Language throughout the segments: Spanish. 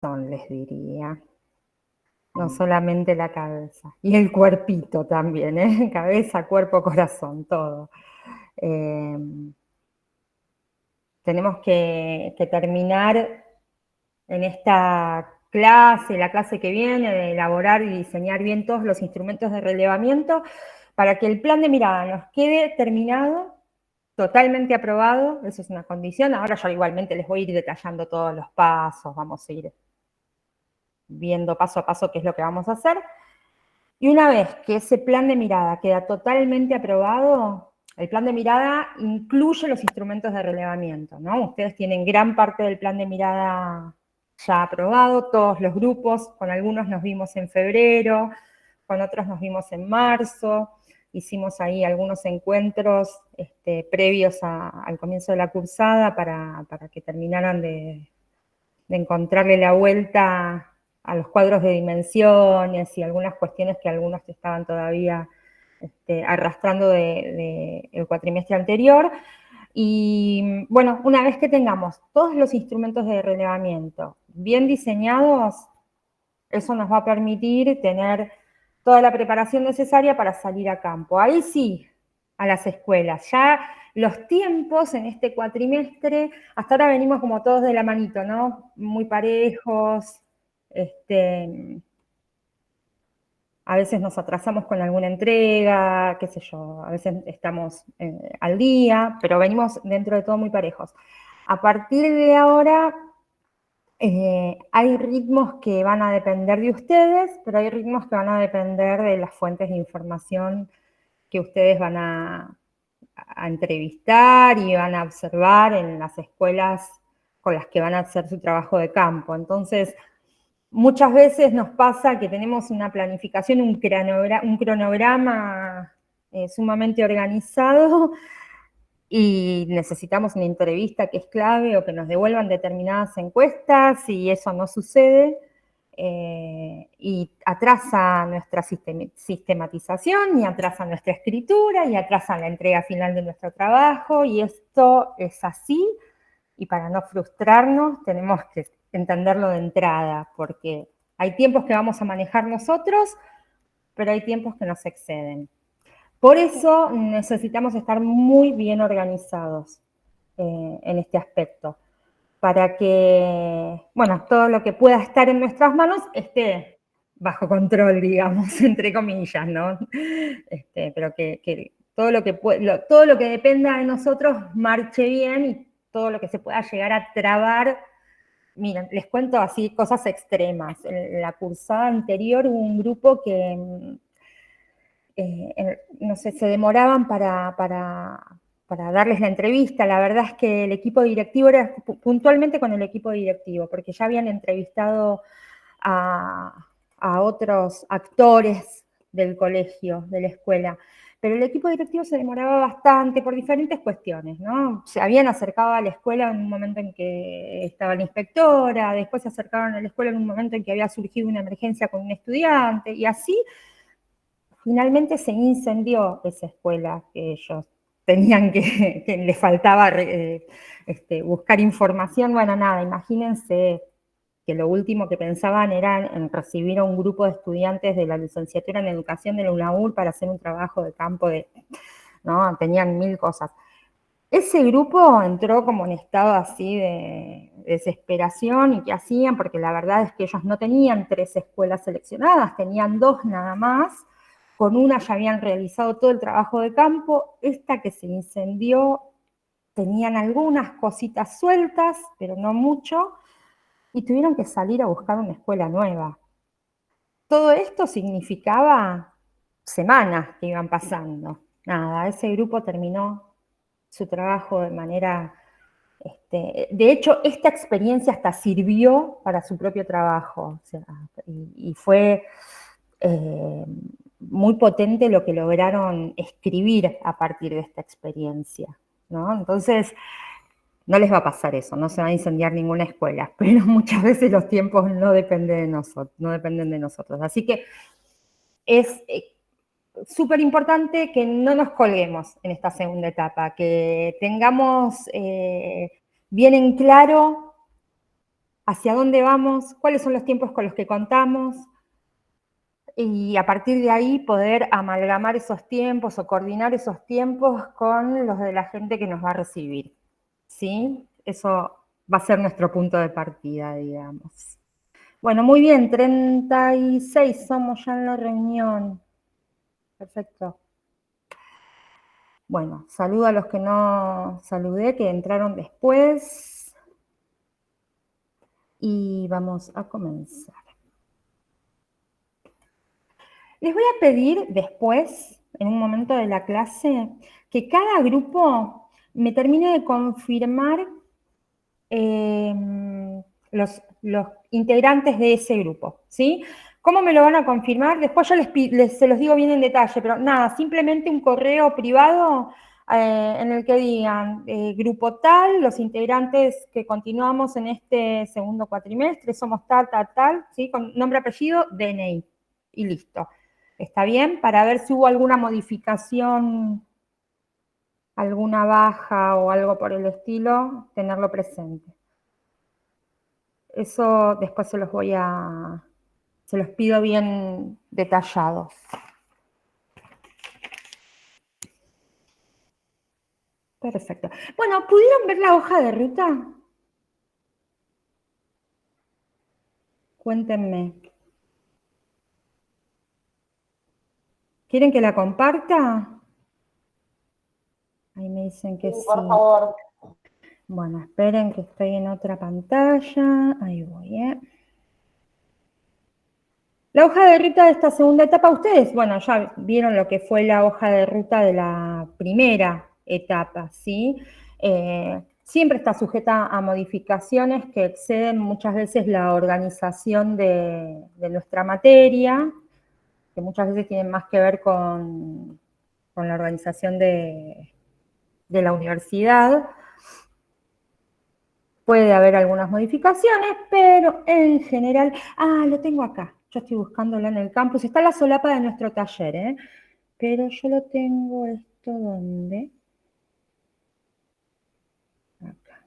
les diría. No solamente la cabeza. Y el cuerpito también, ¿eh? Cabeza, cuerpo, corazón, todo. Tenemos que terminar en esta clase, la clase que viene, de elaborar y diseñar bien todos los instrumentos de relevamiento para que el plan de mirada nos quede terminado, totalmente aprobado. Eso es una condición. Ahora yo igualmente les voy a ir detallando todos los pasos, vamos a ir viendo paso a paso qué es lo que vamos a hacer. Y una vez que ese plan de mirada queda totalmente aprobado, el plan de mirada incluye los instrumentos de relevamiento, ¿no? Ustedes tienen gran parte del plan de mirada ya aprobado, todos los grupos, con algunos nos vimos en febrero, con otros nos vimos en marzo, hicimos ahí algunos encuentros previos al comienzo de la cursada para que terminaran de encontrarle la vuelta a los cuadros de dimensiones y algunas cuestiones que algunos estaban todavía arrastrando del cuatrimestre anterior. Y bueno, una vez que tengamos todos los instrumentos de relevamiento bien diseñados, eso nos va a permitir tener toda la preparación necesaria para salir a campo. Ahí sí, a las escuelas. Ya los tiempos en este cuatrimestre, hasta ahora venimos como todos de la manito, ¿no? Muy parejos, a veces nos atrasamos con alguna entrega, qué sé yo, a veces estamos al día, pero venimos dentro de todo muy parejos. A partir de ahora hay ritmos que van a depender de ustedes, pero hay ritmos que van a depender de las fuentes de información que ustedes van a entrevistar y van a observar en las escuelas con las que van a hacer su trabajo de campo. Entonces, muchas veces nos pasa que tenemos una planificación, un cronograma sumamente organizado y necesitamos una entrevista que es clave o que nos devuelvan determinadas encuestas y eso no sucede y atrasa nuestra sistematización y atrasa nuestra escritura y atrasa la entrega final de nuestro trabajo y esto es así y para no frustrarnos tenemos que entenderlo de entrada porque hay tiempos que vamos a manejar nosotros, pero hay tiempos que nos exceden. Por eso necesitamos estar muy bien organizados en este aspecto, para que, bueno, todo lo que pueda estar en nuestras manos esté bajo control, digamos, entre comillas, ¿no? Pero que todo lo que dependa de nosotros marche bien y todo lo que se pueda llegar a trabar. Miren, les cuento así cosas extremas. En la cursada anterior hubo un grupo que no sé, se demoraban para darles la entrevista. La verdad es que el equipo directivo era puntualmente con el equipo directivo, porque ya habían entrevistado a otros actores del colegio, de la escuela. Pero el equipo directivo se demoraba bastante por diferentes cuestiones, ¿no? Se habían acercado a la escuela en un momento en que estaba la inspectora, después se acercaron a la escuela en un momento en que había surgido una emergencia con un estudiante, y así finalmente se incendió esa escuela que ellos tenían que les faltaba buscar información. Bueno, nada, imagínense que lo último que pensaban era en recibir a un grupo de estudiantes de la licenciatura en educación de la UNAUR para hacer un trabajo de campo, ¿no? Tenían mil cosas. Ese grupo entró como en estado así de desesperación y qué hacían, porque la verdad es que ellos no tenían 3 escuelas seleccionadas, tenían 2 nada más. Con una ya habían realizado todo el trabajo de campo. Esta que se incendió tenían algunas cositas sueltas, pero no mucho, y tuvieron que salir a buscar una escuela nueva. Todo esto significaba semanas que iban pasando. Nada, ese grupo terminó su trabajo de manera... de hecho, esta experiencia hasta sirvió para su propio trabajo, o sea, y fue muy potente lo que lograron escribir a partir de esta experiencia, ¿no? Entonces, no les va a pasar eso, no se va a incendiar ninguna escuela, pero muchas veces los tiempos no dependen de nosotros, no dependen de nosotros. Así que es súper importante que no nos colguemos en esta segunda etapa, que tengamos bien en claro hacia dónde vamos, cuáles son los tiempos con los que contamos, y a partir de ahí poder amalgamar esos tiempos o coordinar esos tiempos con los de la gente que nos va a recibir, ¿sí? Eso va a ser nuestro punto de partida, digamos. Bueno, muy bien, 36 somos ya en la reunión. Perfecto. Bueno, saludo a los que no saludé, que entraron después. Y vamos a comenzar. Les voy a pedir después, en un momento de la clase, que cada grupo me termine de confirmar los integrantes de ese grupo, ¿sí? ¿Cómo me lo van a confirmar? Después yo se los digo bien en detalle, pero nada, simplemente un correo privado en el que digan, grupo tal, los integrantes que continuamos en este segundo cuatrimestre, somos tal, tal, tal, ¿sí? Con nombre, apellido, DNI, y listo. ¿Está bien? Para ver si hubo alguna modificación, alguna baja o algo por el estilo, tenerlo presente. Eso después se los pido bien detallados. Perfecto. Bueno, ¿pudieron ver la hoja de ruta? Cuéntenme. ¿Quieren que la comparta? Ahí me dicen que sí. Por favor. Bueno, esperen que estoy en otra pantalla. Ahí voy, La hoja de ruta de esta segunda etapa, ustedes, bueno, ya vieron lo que fue la hoja de ruta de la primera etapa, ¿sí? Siempre está sujeta a modificaciones que exceden muchas veces la organización de nuestra materia, que muchas veces tienen más que ver con la organización de la universidad. Puede haber algunas modificaciones, pero en general... lo tengo acá. Yo estoy buscándola en el campus. Está la solapa de nuestro taller, ¿eh? Pero yo lo tengo esto, ¿dónde? Acá.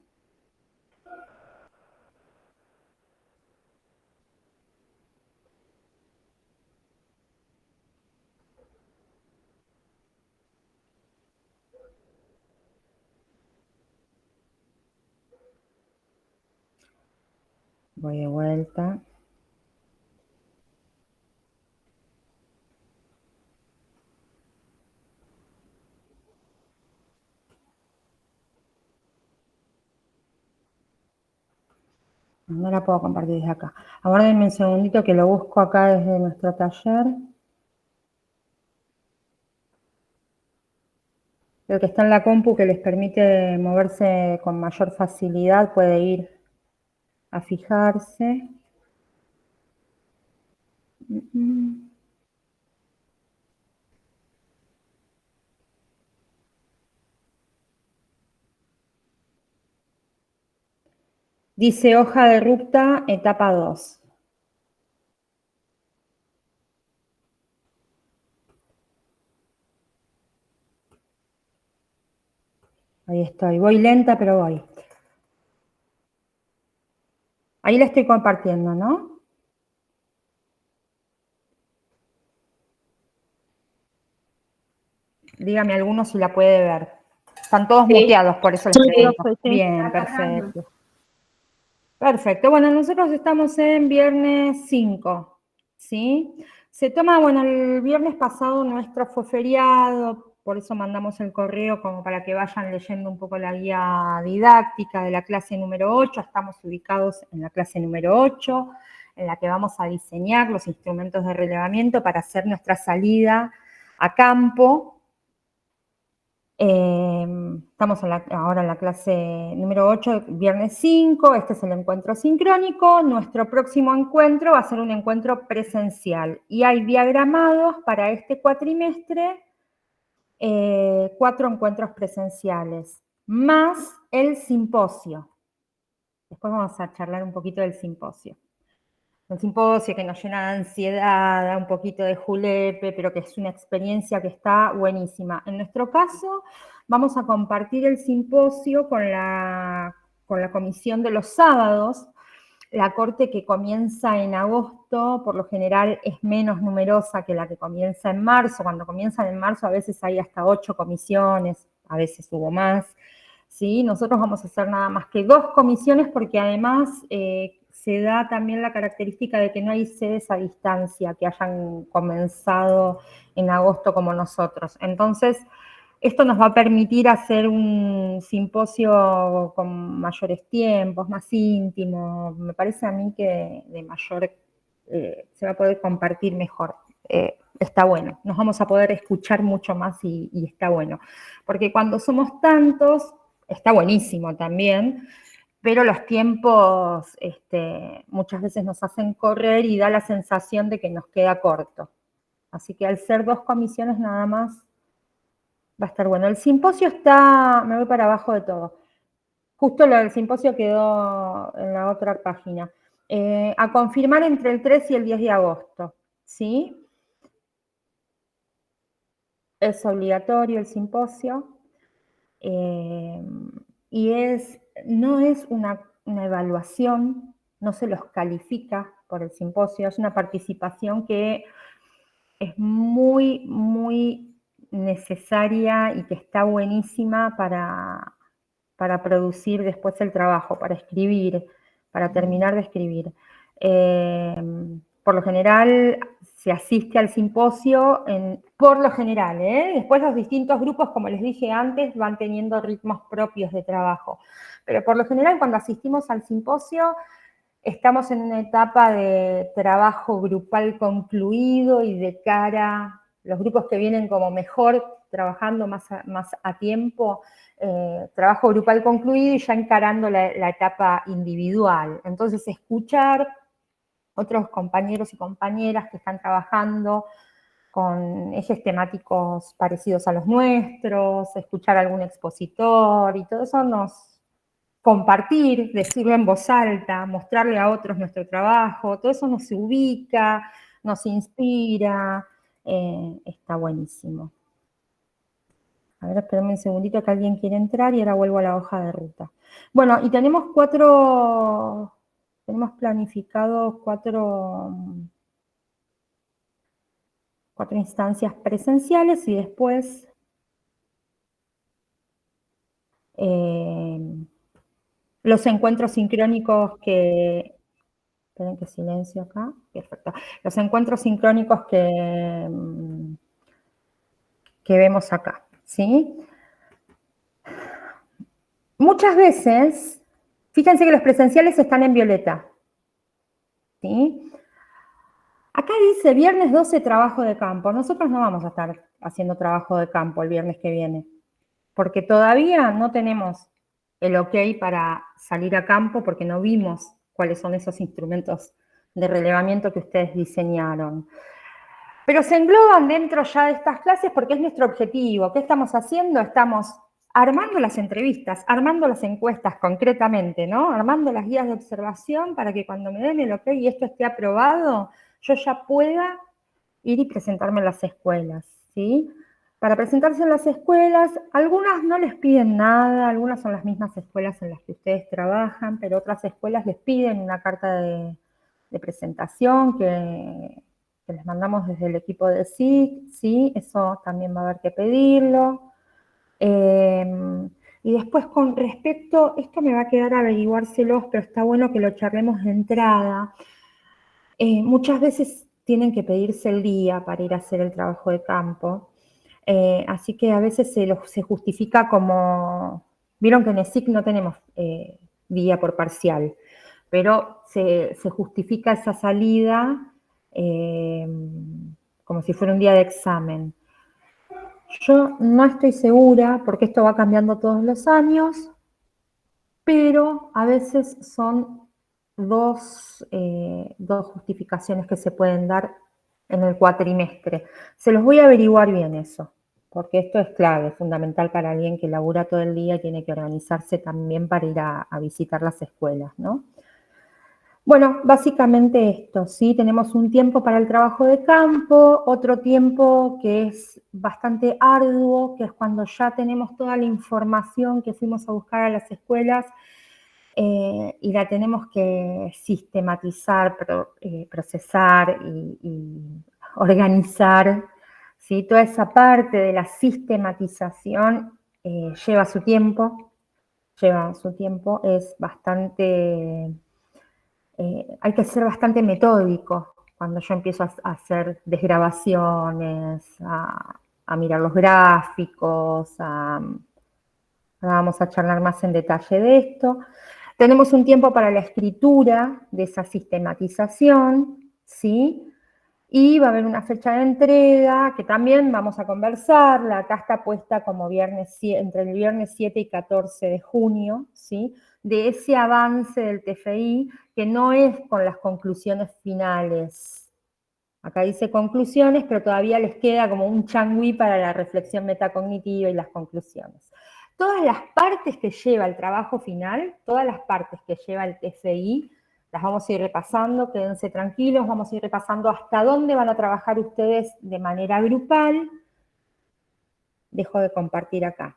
Voy de vuelta. No la puedo compartir desde acá. Aguárdenme un segundito que lo busco acá desde nuestro taller. El que está en la compu que les permite moverse con mayor facilidad puede ir a fijarse. Dice hoja de ruta, etapa 2. Ahí estoy. Voy lenta, pero voy. Ahí la estoy compartiendo, ¿no? Dígame alguno si la puede ver. Están todos muteados, por eso les pregunto. Bien, perfecto. Perfecto. Bueno, nosotros estamos en viernes 5, ¿sí? Se toma, bueno, el viernes pasado nuestro fue feriado, por eso mandamos el correo como para que vayan leyendo un poco la guía didáctica de la clase número 8. Estamos ubicados en la clase número 8, en la que vamos a diseñar los instrumentos de relevamiento para hacer nuestra salida a campo. Estamos ahora en la clase número 8, viernes 5, este es el encuentro sincrónico. Nuestro próximo encuentro va a ser un encuentro presencial y hay diagramados para este cuatrimestre 4 encuentros presenciales, más el simposio. Después vamos a charlar un poquito del simposio. Un simposio que nos llena de ansiedad, da un poquito de julepe, pero que es una experiencia que está buenísima. En nuestro caso, vamos a compartir el simposio con la comisión de los sábados, la corte que comienza en agosto, por lo general, es menos numerosa que la que comienza en marzo. Cuando comienzan en marzo, a veces hay hasta 8 comisiones, a veces hubo más. ¿Sí? Nosotros vamos a hacer nada más que 2 comisiones porque además se da también la característica de que no hay sedes a distancia que hayan comenzado en agosto como nosotros. Entonces, esto nos va a permitir hacer un simposio con mayores tiempos, más íntimo. Me parece a mí que de mayor se va a poder compartir mejor. Está bueno, nos vamos a poder escuchar mucho más y está bueno. Porque cuando somos tantos, está buenísimo también, pero los tiempos muchas veces nos hacen correr y da la sensación de que nos queda corto. Así que al ser 2 comisiones nada más, va a estar bueno. El simposio está, me voy para abajo de todo. Justo lo del simposio quedó en la otra página. A confirmar entre el 3 y el 10 de agosto, ¿sí? Es obligatorio el simposio. Y no es una evaluación, no se los califica por el simposio, es una participación que es muy, muy necesaria y que está buenísima para producir después el trabajo, para escribir, para terminar de escribir. Por lo general se asiste al simposio, por lo general, después los distintos grupos, como les dije antes, van teniendo ritmos propios de trabajo. Pero por lo general cuando asistimos al simposio estamos en una etapa de trabajo grupal concluido y de cara, los grupos que vienen como mejor, trabajando más a tiempo, trabajo grupal concluido y ya encarando la etapa individual. Entonces, escuchar otros compañeros y compañeras que están trabajando con ejes temáticos parecidos a los nuestros, escuchar a algún expositor y todo eso compartir, decirlo en voz alta, mostrarle a otros nuestro trabajo, todo eso nos ubica, nos inspira, está buenísimo. A ver, espérame un segundito que alguien quiere entrar y ahora vuelvo a la hoja de ruta. Bueno, y tenemos planificado cuatro instancias presenciales y después los encuentros sincrónicos que... Esperen que silencio acá. Perfecto. Los encuentros sincrónicos que vemos acá, ¿sí? Muchas veces, fíjense que los presenciales están en violeta, ¿sí? Acá dice viernes 12 trabajo de campo. Nosotros no vamos a estar haciendo trabajo de campo el viernes que viene, porque todavía no tenemos el ok para salir a campo porque no vimos cuáles son esos instrumentos de relevamiento que ustedes diseñaron. Pero se engloban dentro ya de estas clases porque es nuestro objetivo. ¿Qué estamos haciendo? Estamos armando las entrevistas, armando las encuestas concretamente, ¿no? Armando las guías de observación para que cuando me den el ok y esto esté aprobado, yo ya pueda ir y presentarme en las escuelas, ¿sí? Para presentarse en las escuelas, algunas no les piden nada, algunas son las mismas escuelas en las que ustedes trabajan, pero otras escuelas les piden una carta de presentación que les mandamos desde el equipo de SIC, ¿sí? Eso también va a haber que pedirlo. Y después con respecto, esto me va a quedar averiguárselos, pero está bueno que lo charlemos de entrada. Muchas veces tienen que pedirse el día para ir a hacer el trabajo de campo, así que a veces se justifica como, vieron que en ESIC no tenemos día por parcial, pero se justifica esa salida como si fuera un día de examen. Yo no estoy segura, porque esto va cambiando todos los años, pero a veces son dos justificaciones que se pueden dar en el cuatrimestre. Se los voy a averiguar bien eso, porque esto es clave, fundamental para alguien que labura todo el día y tiene que organizarse también para ir a visitar las escuelas, ¿no? Bueno, básicamente esto, ¿sí? Tenemos un tiempo para el trabajo de campo, otro tiempo que es bastante arduo, que es cuando ya tenemos toda la información que fuimos a buscar a las escuelas y la tenemos que sistematizar, procesar y organizar, ¿sí? Toda esa parte de la sistematización lleva su tiempo, es bastante, hay que ser bastante metódico cuando yo empiezo a hacer desgrabaciones, a mirar los gráficos, vamos a charlar más en detalle de esto. Tenemos un tiempo para la escritura de esa sistematización, ¿sí? Y va a haber una fecha de entrega que también vamos a conversarla. Acá está puesta como entre el viernes 7 y 14 de junio, ¿sí? De ese avance del TFI que no es con las conclusiones finales. Acá dice conclusiones, pero todavía les queda como un changüí para la reflexión metacognitiva y las conclusiones. Todas las partes que lleva el trabajo final, todas las partes que lleva el TFI, las vamos a ir repasando, quédense tranquilos, vamos a ir repasando hasta dónde van a trabajar ustedes de manera grupal. Dejo de compartir acá.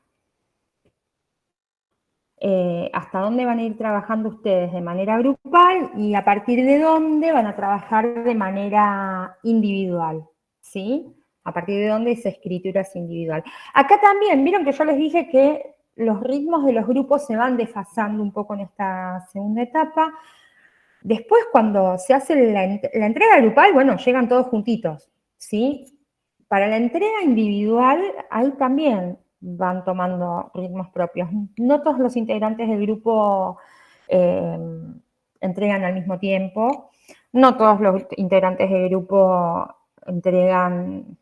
Hasta dónde van a ir trabajando ustedes de manera grupal y a partir de dónde van a trabajar de manera individual, ¿sí? A partir de dónde esa escritura es individual. Acá también, vieron que yo les dije que los ritmos de los grupos se van desfasando un poco en esta segunda etapa. Después, cuando se hace la entrega grupal, bueno, llegan todos juntitos, ¿sí? Para la entrega individual, ahí también van tomando ritmos propios. No todos los integrantes del grupo entregan al mismo tiempo, no todos los integrantes del grupo entregan,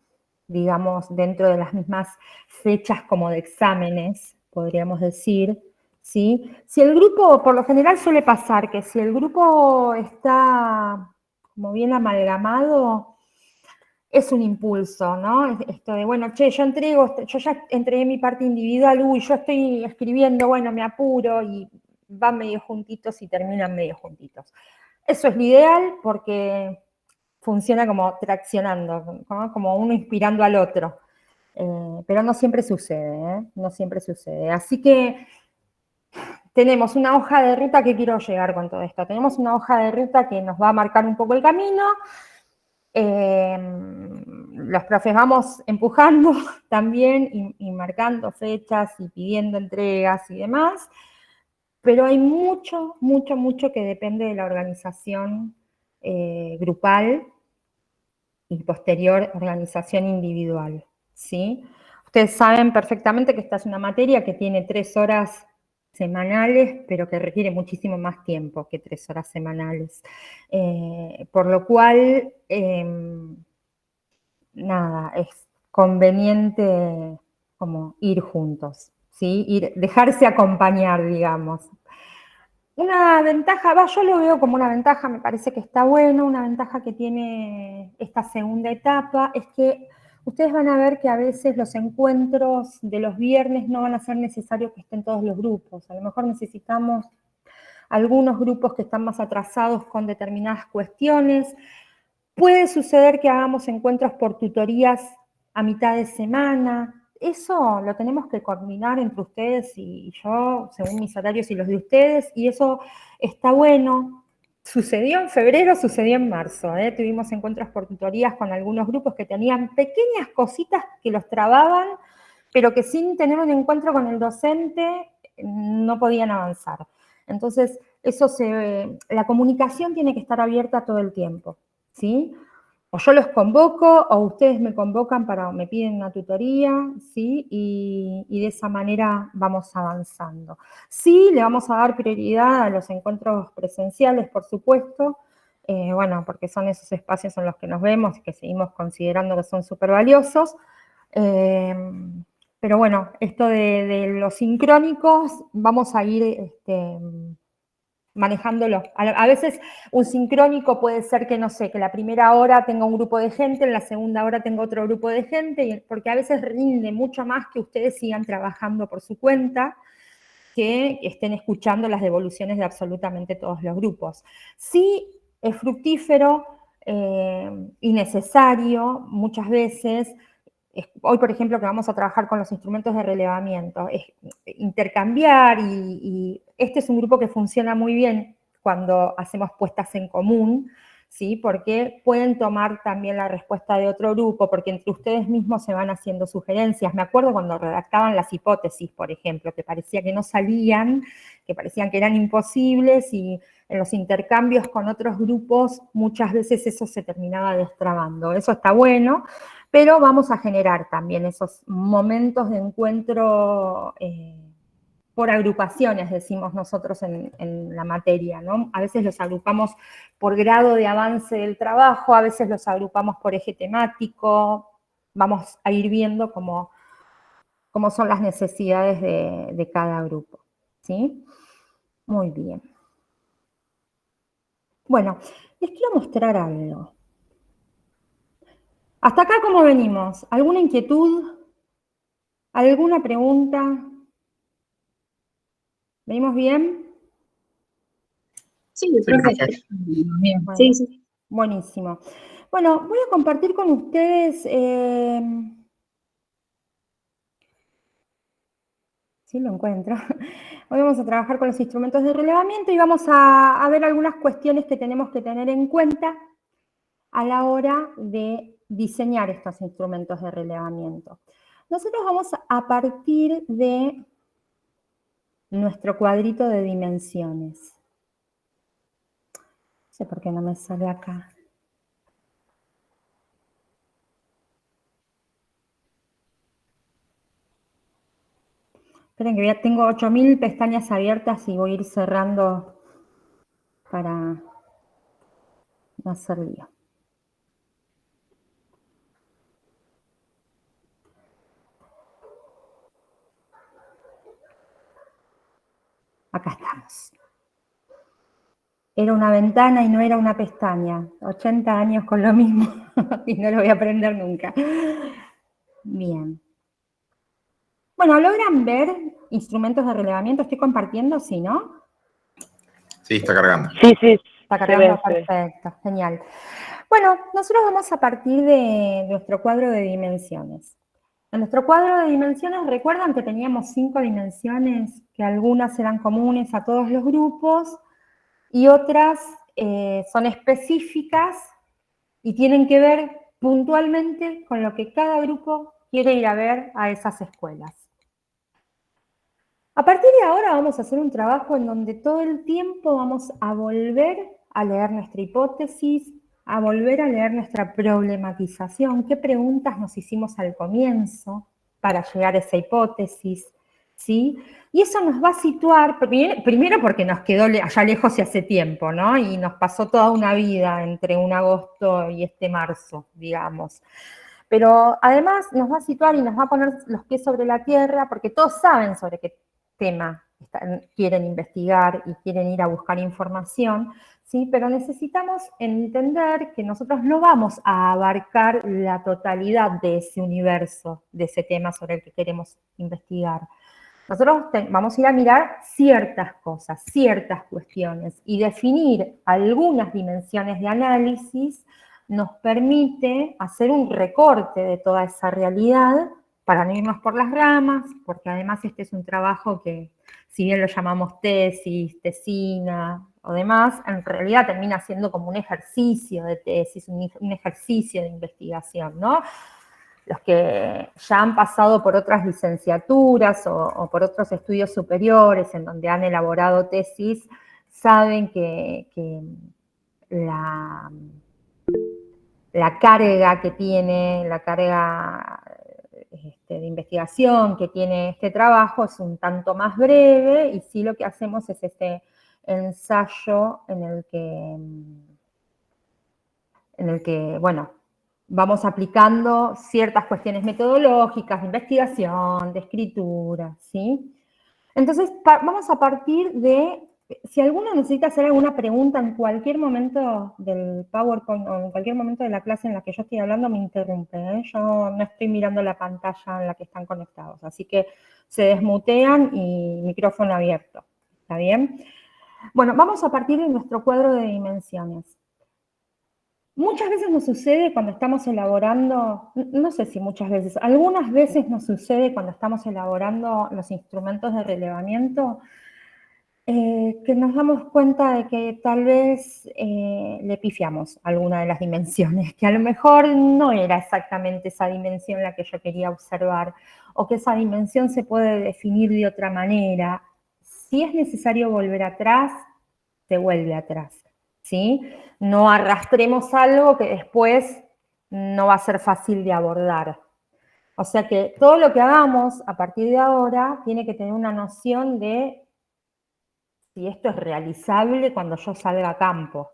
digamos, dentro de las mismas fechas como de exámenes, podríamos decir, ¿sí? Si el grupo, por lo general suele pasar que si el grupo está como bien amalgamado, es un impulso, ¿no? Esto de, bueno, che, yo ya entregué mi parte individual, uy, yo estoy escribiendo, bueno, me apuro, y van medio juntitos y terminan medio juntitos. Eso es lo ideal porque funciona como traccionando, ¿no? Como uno inspirando al otro. Pero no siempre sucede, ¿eh? No siempre sucede. Así que tenemos una hoja de ruta que quiero llegar con todo esto. Tenemos una hoja de ruta que nos va a marcar un poco el camino. Los profes vamos empujando también y marcando fechas y pidiendo entregas y demás, pero hay mucho, mucho, mucho que depende de la organización grupal y posterior organización individual, ¿sí? Ustedes saben perfectamente que esta es una materia que tiene 3 horas semanales, pero que requiere muchísimo más tiempo que 3 horas semanales. Por lo cual, nada, es conveniente como ir juntos, ¿sí? Dejarse acompañar, digamos. Una ventaja, yo lo veo como una ventaja, me parece que está bueno, una ventaja que tiene esta segunda etapa es que ustedes van a ver que a veces los encuentros de los viernes no van a ser necesario que estén todos los grupos. A lo mejor necesitamos algunos grupos que están más atrasados con determinadas cuestiones. Puede suceder que hagamos encuentros por tutorías a mitad de semana. Eso lo tenemos que coordinar entre ustedes y yo, según mis horarios y los de ustedes, y eso está bueno. Sucedió en febrero, sucedió en marzo. Tuvimos encuentros por tutorías con algunos grupos que tenían pequeñas cositas que los trababan, pero que sin tener un encuentro con el docente no podían avanzar. Entonces, la comunicación tiene que estar abierta todo el tiempo, ¿sí? O yo los convoco, o ustedes me convocan me piden una tutoría, ¿sí? Y de esa manera vamos avanzando. Sí, le vamos a dar prioridad a los encuentros presenciales, por supuesto, bueno, porque son esos espacios en los que nos vemos y que seguimos considerando que son súper valiosos. Pero bueno, esto de los sincrónicos, vamos a ir manejándolo. A veces un sincrónico puede ser que, no sé, que la primera hora tenga un grupo de gente, en la segunda hora tenga otro grupo de gente, porque a veces rinde mucho más que ustedes sigan trabajando por su cuenta, que estén escuchando las devoluciones de absolutamente todos los grupos. Sí es fructífero y necesario muchas veces. Hoy, por ejemplo, que vamos a trabajar con los instrumentos de relevamiento, es intercambiar y este es un grupo que funciona muy bien cuando hacemos puestas en común, ¿sí? Porque pueden tomar también la respuesta de otro grupo, porque entre ustedes mismos se van haciendo sugerencias. Me acuerdo cuando redactaban las hipótesis, por ejemplo, que parecía que no salían, que parecían que eran imposibles, y en los intercambios con otros grupos muchas veces eso se terminaba destrabando. Eso está bueno, pero vamos a generar también esos momentos de encuentro por agrupaciones, decimos nosotros en la materia, ¿no? A veces los agrupamos por grado de avance del trabajo, a veces los agrupamos por eje temático, vamos a ir viendo cómo son las necesidades de cada grupo, ¿sí? Muy bien. Bueno, les quiero mostrar algo. Hasta acá, ¿cómo venimos? ¿Alguna inquietud? ¿Alguna pregunta? ¿Venimos bien? Sí, profe. Bien. Bueno, Sí, sí. buenísimo. Bueno, voy a compartir con ustedes, si lo encuentro, hoy vamos a trabajar con los instrumentos de relevamiento y vamos a ver algunas cuestiones que tenemos que tener en cuenta a la hora de diseñar estos instrumentos de relevamiento. Nosotros vamos a partir de nuestro cuadrito de dimensiones. No sé por qué no me sale acá. Esperen que ya tengo 8000 pestañas abiertas y voy a ir cerrando para no hacer lío. Acá estamos. Era una ventana y no era una pestaña. 80 años con lo mismo y no lo voy a aprender nunca. Bien. Bueno, ¿logran ver instrumentos de relevamiento? ¿Estoy compartiendo? Sí, ¿no? Sí, está cargando. Sí, sí, Está se ve, cargando, se ve. perfecto, genial. Bueno, nosotros vamos a partir de nuestro cuadro de dimensiones. En nuestro cuadro de dimensiones, recuerdan que teníamos 5 dimensiones, que algunas eran comunes a todos los grupos y otras son específicas y tienen que ver puntualmente con lo que cada grupo quiere ir a ver a esas escuelas. A partir de ahora vamos a hacer un trabajo en donde todo el tiempo vamos a volver a leer nuestra hipótesis, a volver a leer nuestra problematización, qué preguntas nos hicimos al comienzo para llegar a esa hipótesis, ¿sí? Y eso nos va a situar, primero porque nos quedó allá lejos y hace tiempo, ¿no? Y nos pasó toda una vida entre un agosto y este marzo, digamos. Pero además nos va a situar y nos va a poner los pies sobre la tierra, porque todos saben sobre qué tema quieren investigar y quieren ir a buscar información, ¿sí? Pero necesitamos entender que nosotros no vamos a abarcar la totalidad de ese universo, de ese tema sobre el que queremos investigar. Nosotros vamos a ir a mirar ciertas cosas, ciertas cuestiones, y definir algunas dimensiones de análisis nos permite hacer un recorte de toda esa realidad para no irnos por las ramas, porque además este es un trabajo que, si bien lo llamamos tesis, tesina o demás, en realidad termina siendo como un ejercicio de tesis, un ejercicio de investigación, ¿no? Los que ya han pasado por otras licenciaturas o por otros estudios superiores en donde han elaborado tesis, saben que la carga que tiene, la carga de investigación que tiene este trabajo es un tanto más breve, y sí lo que hacemos es este ensayo en el que bueno, vamos aplicando ciertas cuestiones metodológicas, de investigación, de escritura, ¿sí? Entonces, vamos a partir de, si alguno necesita hacer alguna pregunta en cualquier momento del PowerPoint o en cualquier momento de la clase en la que yo estoy hablando, me interrumpe, ¿eh? Yo no estoy mirando la pantalla en la que están conectados, así que se desmutean y micrófono abierto, ¿está bien? Bueno, vamos a partir de nuestro cuadro de dimensiones. Muchas veces nos sucede cuando estamos elaborando, no sé si muchas veces, algunas veces nos sucede cuando estamos elaborando los instrumentos de relevamiento, que nos damos cuenta de que tal vez le pifiamos alguna de las dimensiones, que a lo mejor no era exactamente esa dimensión la que yo quería observar, o que esa dimensión se puede definir de otra manera. Si es necesario volver atrás, se vuelve atrás, ¿sí? No arrastremos algo que después no va a ser fácil de abordar. O sea que todo lo que hagamos a partir de ahora tiene que tener una noción de si esto es realizable cuando yo salga a campo.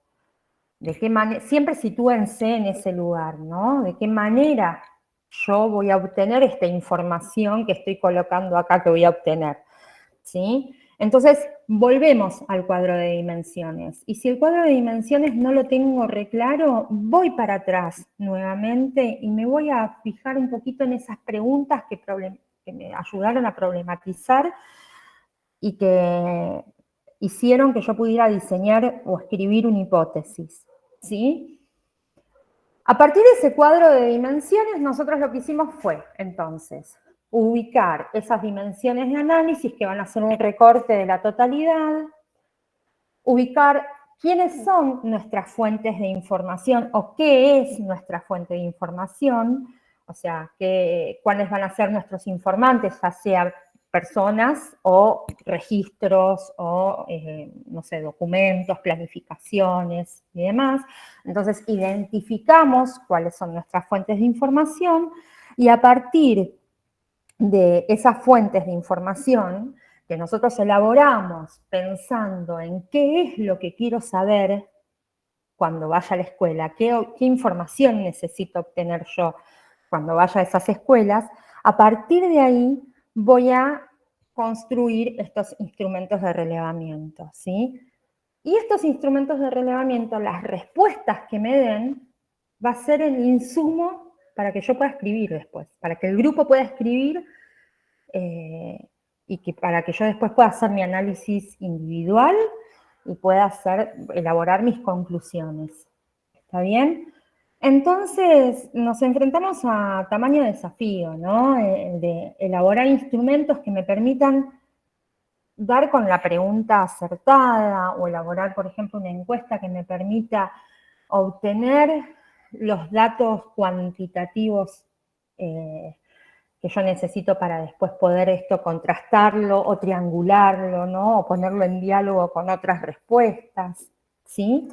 De qué manera, siempre sitúense en ese lugar, ¿no? De qué manera yo voy a obtener esta información que estoy colocando acá que voy a obtener, ¿sí? Entonces, volvemos al cuadro de dimensiones. Y si el cuadro de dimensiones no lo tengo reclaro, voy para atrás nuevamente y me voy a fijar un poquito en esas preguntas que me ayudaron a problematizar y que hicieron que yo pudiera diseñar o escribir una hipótesis, ¿sí? A partir de ese cuadro de dimensiones, nosotros lo que hicimos fue, entonces, ubicar esas dimensiones de análisis que van a ser un recorte de la totalidad, ubicar quiénes son nuestras fuentes de información o qué es nuestra fuente de información, o sea, cuáles van a ser nuestros informantes, ya sea personas o registros o, no sé, documentos, planificaciones y demás. Entonces, identificamos cuáles son nuestras fuentes de información y a partir de esas fuentes de información que nosotros elaboramos pensando en qué es lo que quiero saber cuando vaya a la escuela, qué información necesito obtener yo cuando vaya a esas escuelas, a partir de ahí voy a construir estos instrumentos de relevamiento, ¿sí? Y estos instrumentos de relevamiento, las respuestas que me den, va a ser el insumo para que yo pueda escribir después, para que el grupo pueda escribir y que para que yo después pueda hacer mi análisis individual y pueda elaborar mis conclusiones. ¿Está bien? Entonces nos enfrentamos a tamaño desafío, ¿no? De elaborar instrumentos que me permitan dar con la pregunta acertada o elaborar, por ejemplo, una encuesta que me permita obtener los datos cuantitativos que yo necesito para después poder esto contrastarlo o triangularlo, ¿no? O ponerlo en diálogo con otras respuestas, ¿sí?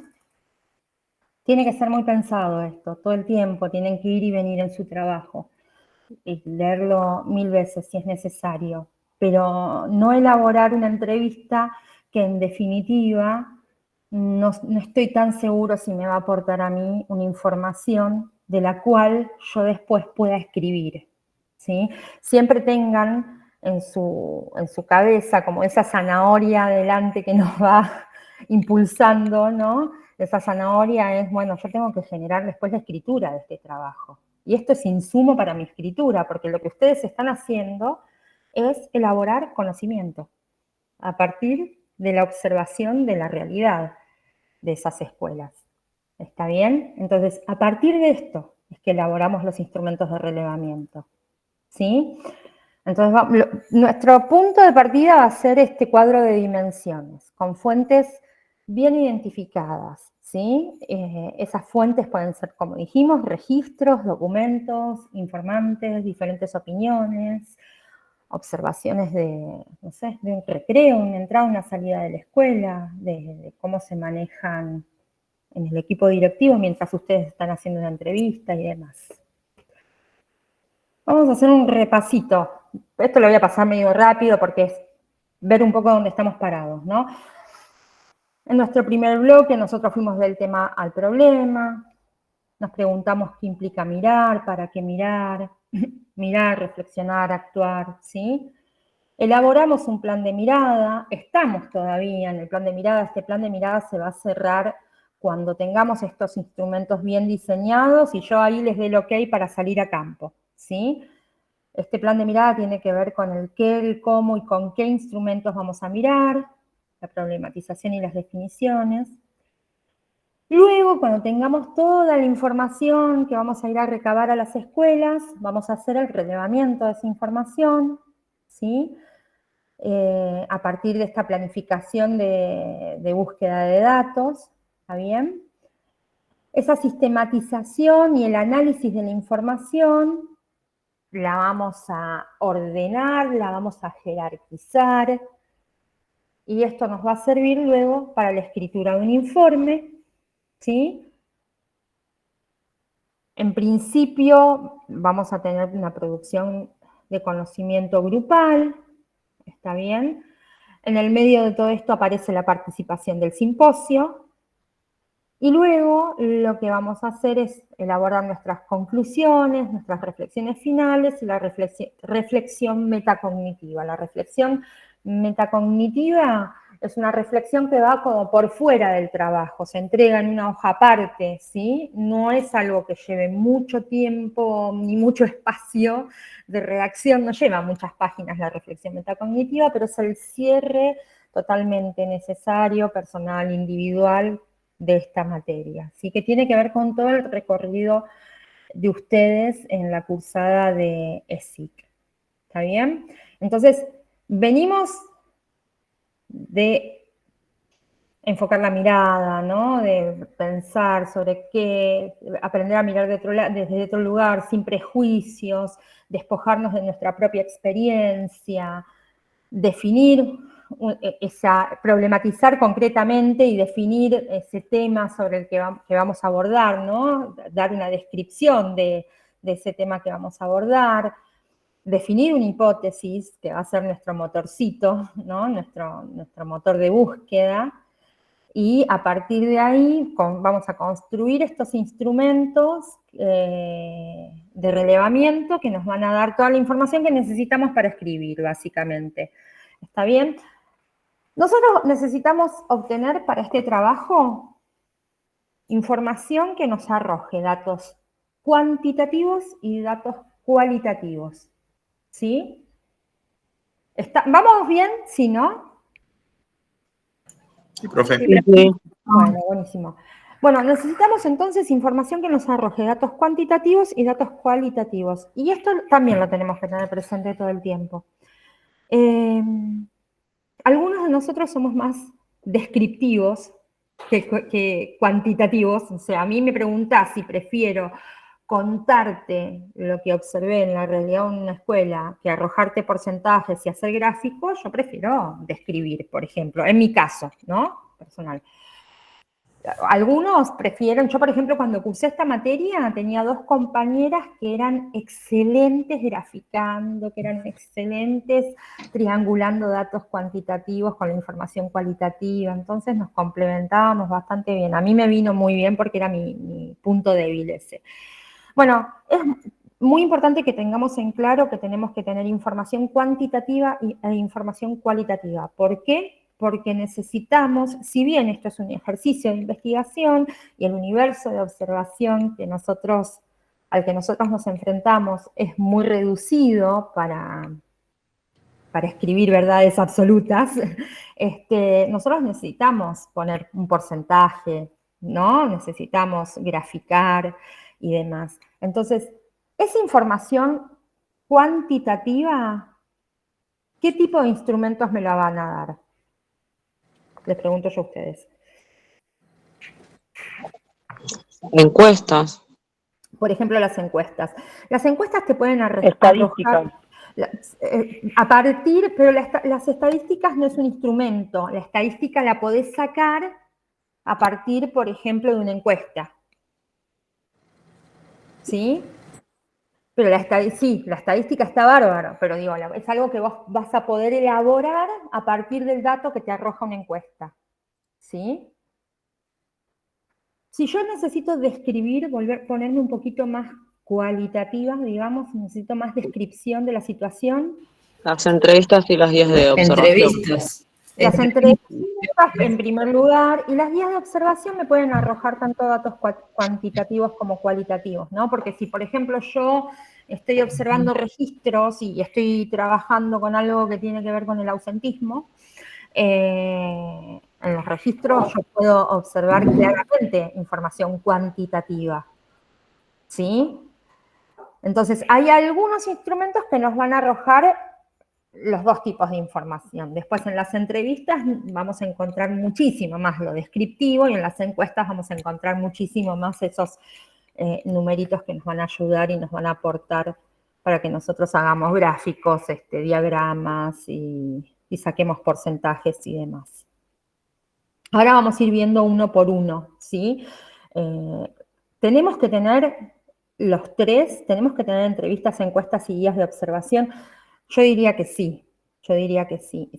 Tiene que ser muy pensado esto, todo el tiempo, tienen que ir y venir en su trabajo, y leerlo 1000 veces si es necesario, pero no elaborar una entrevista que en definitiva no estoy tan seguro si me va a aportar a mí una información de la cual yo después pueda escribir, ¿sí? Siempre tengan en su cabeza como esa zanahoria adelante que nos va impulsando, ¿no? Esa zanahoria es, bueno, yo tengo que generar después la escritura de este trabajo. Y esto es insumo para mi escritura, porque lo que ustedes están haciendo es elaborar conocimiento a partir de la observación de la realidad de esas escuelas. ¿Está bien? Entonces, a partir de esto es que elaboramos los instrumentos de relevamiento. ¿Sí? Entonces, nuestro punto de partida va a ser este cuadro de dimensiones, con fuentes bien identificadas, ¿sí? Esas fuentes pueden ser, como dijimos, registros, documentos, informantes, diferentes opiniones, observaciones de, no sé, de un recreo, una entrada, una salida de la escuela, de cómo se manejan en el equipo directivo mientras ustedes están haciendo una entrevista y demás. Vamos a hacer un repasito. Esto lo voy a pasar medio rápido porque es ver un poco dónde estamos parados, ¿no? En nuestro primer bloque nosotros fuimos del tema al problema, nos preguntamos qué implica mirar, para qué mirar, mirar, reflexionar, actuar, ¿sí? Elaboramos un plan de mirada, estamos todavía en el plan de mirada, este plan de mirada se va a cerrar cuando tengamos estos instrumentos bien diseñados y yo ahí les dé el ok para salir a campo, ¿sí? Este plan de mirada tiene que ver con el qué, el cómo y con qué instrumentos vamos a mirar, la problematización y las definiciones. Luego, cuando tengamos toda la información que vamos a ir a recabar a las escuelas, vamos a hacer el relevamiento de esa información, ¿sí? a partir de esta planificación de búsqueda de datos, ¿está bien? Esa sistematización y el análisis de la información la vamos a ordenar, la vamos a jerarquizar, y esto nos va a servir luego para la escritura de un informe, ¿sí? En principio vamos a tener una producción de conocimiento grupal, ¿está bien? En el medio de todo esto aparece la participación del simposio, y luego lo que vamos a hacer es elaborar nuestras conclusiones, nuestras reflexiones finales y la reflexión metacognitiva. La reflexión metacognitiva es una reflexión que va como por fuera del trabajo, se entrega en una hoja aparte, ¿sí? No es algo que lleve mucho tiempo ni mucho espacio de redacción, no lleva muchas páginas la reflexión metacognitiva, pero es el cierre totalmente necesario, personal, individual, de esta materia, ¿sí? Que tiene que ver con todo el recorrido de ustedes en la cursada de ESIC, ¿está bien? Entonces, venimos de enfocar la mirada, ¿no? De pensar sobre qué, aprender a mirar desde otro lugar, sin prejuicios, despojarnos de nuestra propia experiencia, definir problematizar concretamente y definir ese tema sobre el que vamos a abordar, ¿no? Dar una descripción de ese tema que vamos a abordar, definir una hipótesis que va a ser nuestro motorcito, ¿no? Nuestro motor de búsqueda, y a partir de ahí vamos a construir estos instrumentos de relevamiento que nos van a dar toda la información que necesitamos para escribir, básicamente. ¿Está bien? Nosotros necesitamos obtener para este trabajo información que nos arroje datos cuantitativos y datos cualitativos, ¿sí? ¿Vamos bien? ¿Sí, no? Sí, profe. Sí. Bueno, buenísimo. Bueno, necesitamos entonces información que nos arroje datos cuantitativos y datos cualitativos. Y esto también lo tenemos que tener presente todo el tiempo. Algunos de nosotros somos más descriptivos que cuantitativos. O sea, a mí me preguntás si prefiero contarte lo que observé en la realidad en una escuela que arrojarte porcentajes y hacer gráficos. Yo prefiero describir, por ejemplo, en mi caso, ¿no? Personal. Algunos prefieren, yo por ejemplo cuando cursé esta materia tenía dos compañeras que eran excelentes graficando, que eran excelentes triangulando datos cuantitativos con la información cualitativa, entonces nos complementábamos bastante bien. A mí me vino muy bien porque era mi punto débil ese. Bueno, es muy importante que tengamos en claro que tenemos que tener información cuantitativa e información cualitativa. ¿Por qué? Porque necesitamos, si bien esto es un ejercicio de investigación y el universo de observación al que nosotros nos enfrentamos es muy reducido para escribir verdades absolutas, nosotros necesitamos poner un porcentaje, ¿no? Necesitamos graficar y demás. Entonces, esa información cuantitativa, ¿qué tipo de instrumentos me la van a dar? Les pregunto yo a ustedes. Encuestas. Por ejemplo, las encuestas. Las encuestas te pueden Estadísticas. arrojar a partir, pero las estadísticas no es un instrumento. La estadística la podés sacar a partir, por ejemplo, de una encuesta. ¿Sí? Pero la estadística está bárbaro, pero digo, es algo que vos vas a poder elaborar a partir del dato que te arroja una encuesta. ¿Sí? Si yo necesito describir, ponerme un poquito más cualitativa, digamos, necesito más descripción de la situación. Las entrevistas y las guías de observación. Las entrevistas en primer lugar, y las guías de observación me pueden arrojar tanto datos cuantitativos como cualitativos, ¿no? Porque si, por ejemplo, yo estoy observando registros y estoy trabajando con algo que tiene que ver con el ausentismo, en los registros yo puedo observar claramente información cuantitativa, ¿sí? Entonces, hay algunos instrumentos que nos van a arrojar los dos tipos de información. Después en las entrevistas vamos a encontrar muchísimo más lo descriptivo y en las encuestas vamos a encontrar muchísimo más esos numeritos que nos van a ayudar y nos van a aportar para que nosotros hagamos gráficos, diagramas y saquemos porcentajes y demás. Ahora vamos a ir viendo uno por uno, ¿sí? Tenemos que tener los tres, tenemos que tener entrevistas, encuestas y guías de observación. Yo diría que sí,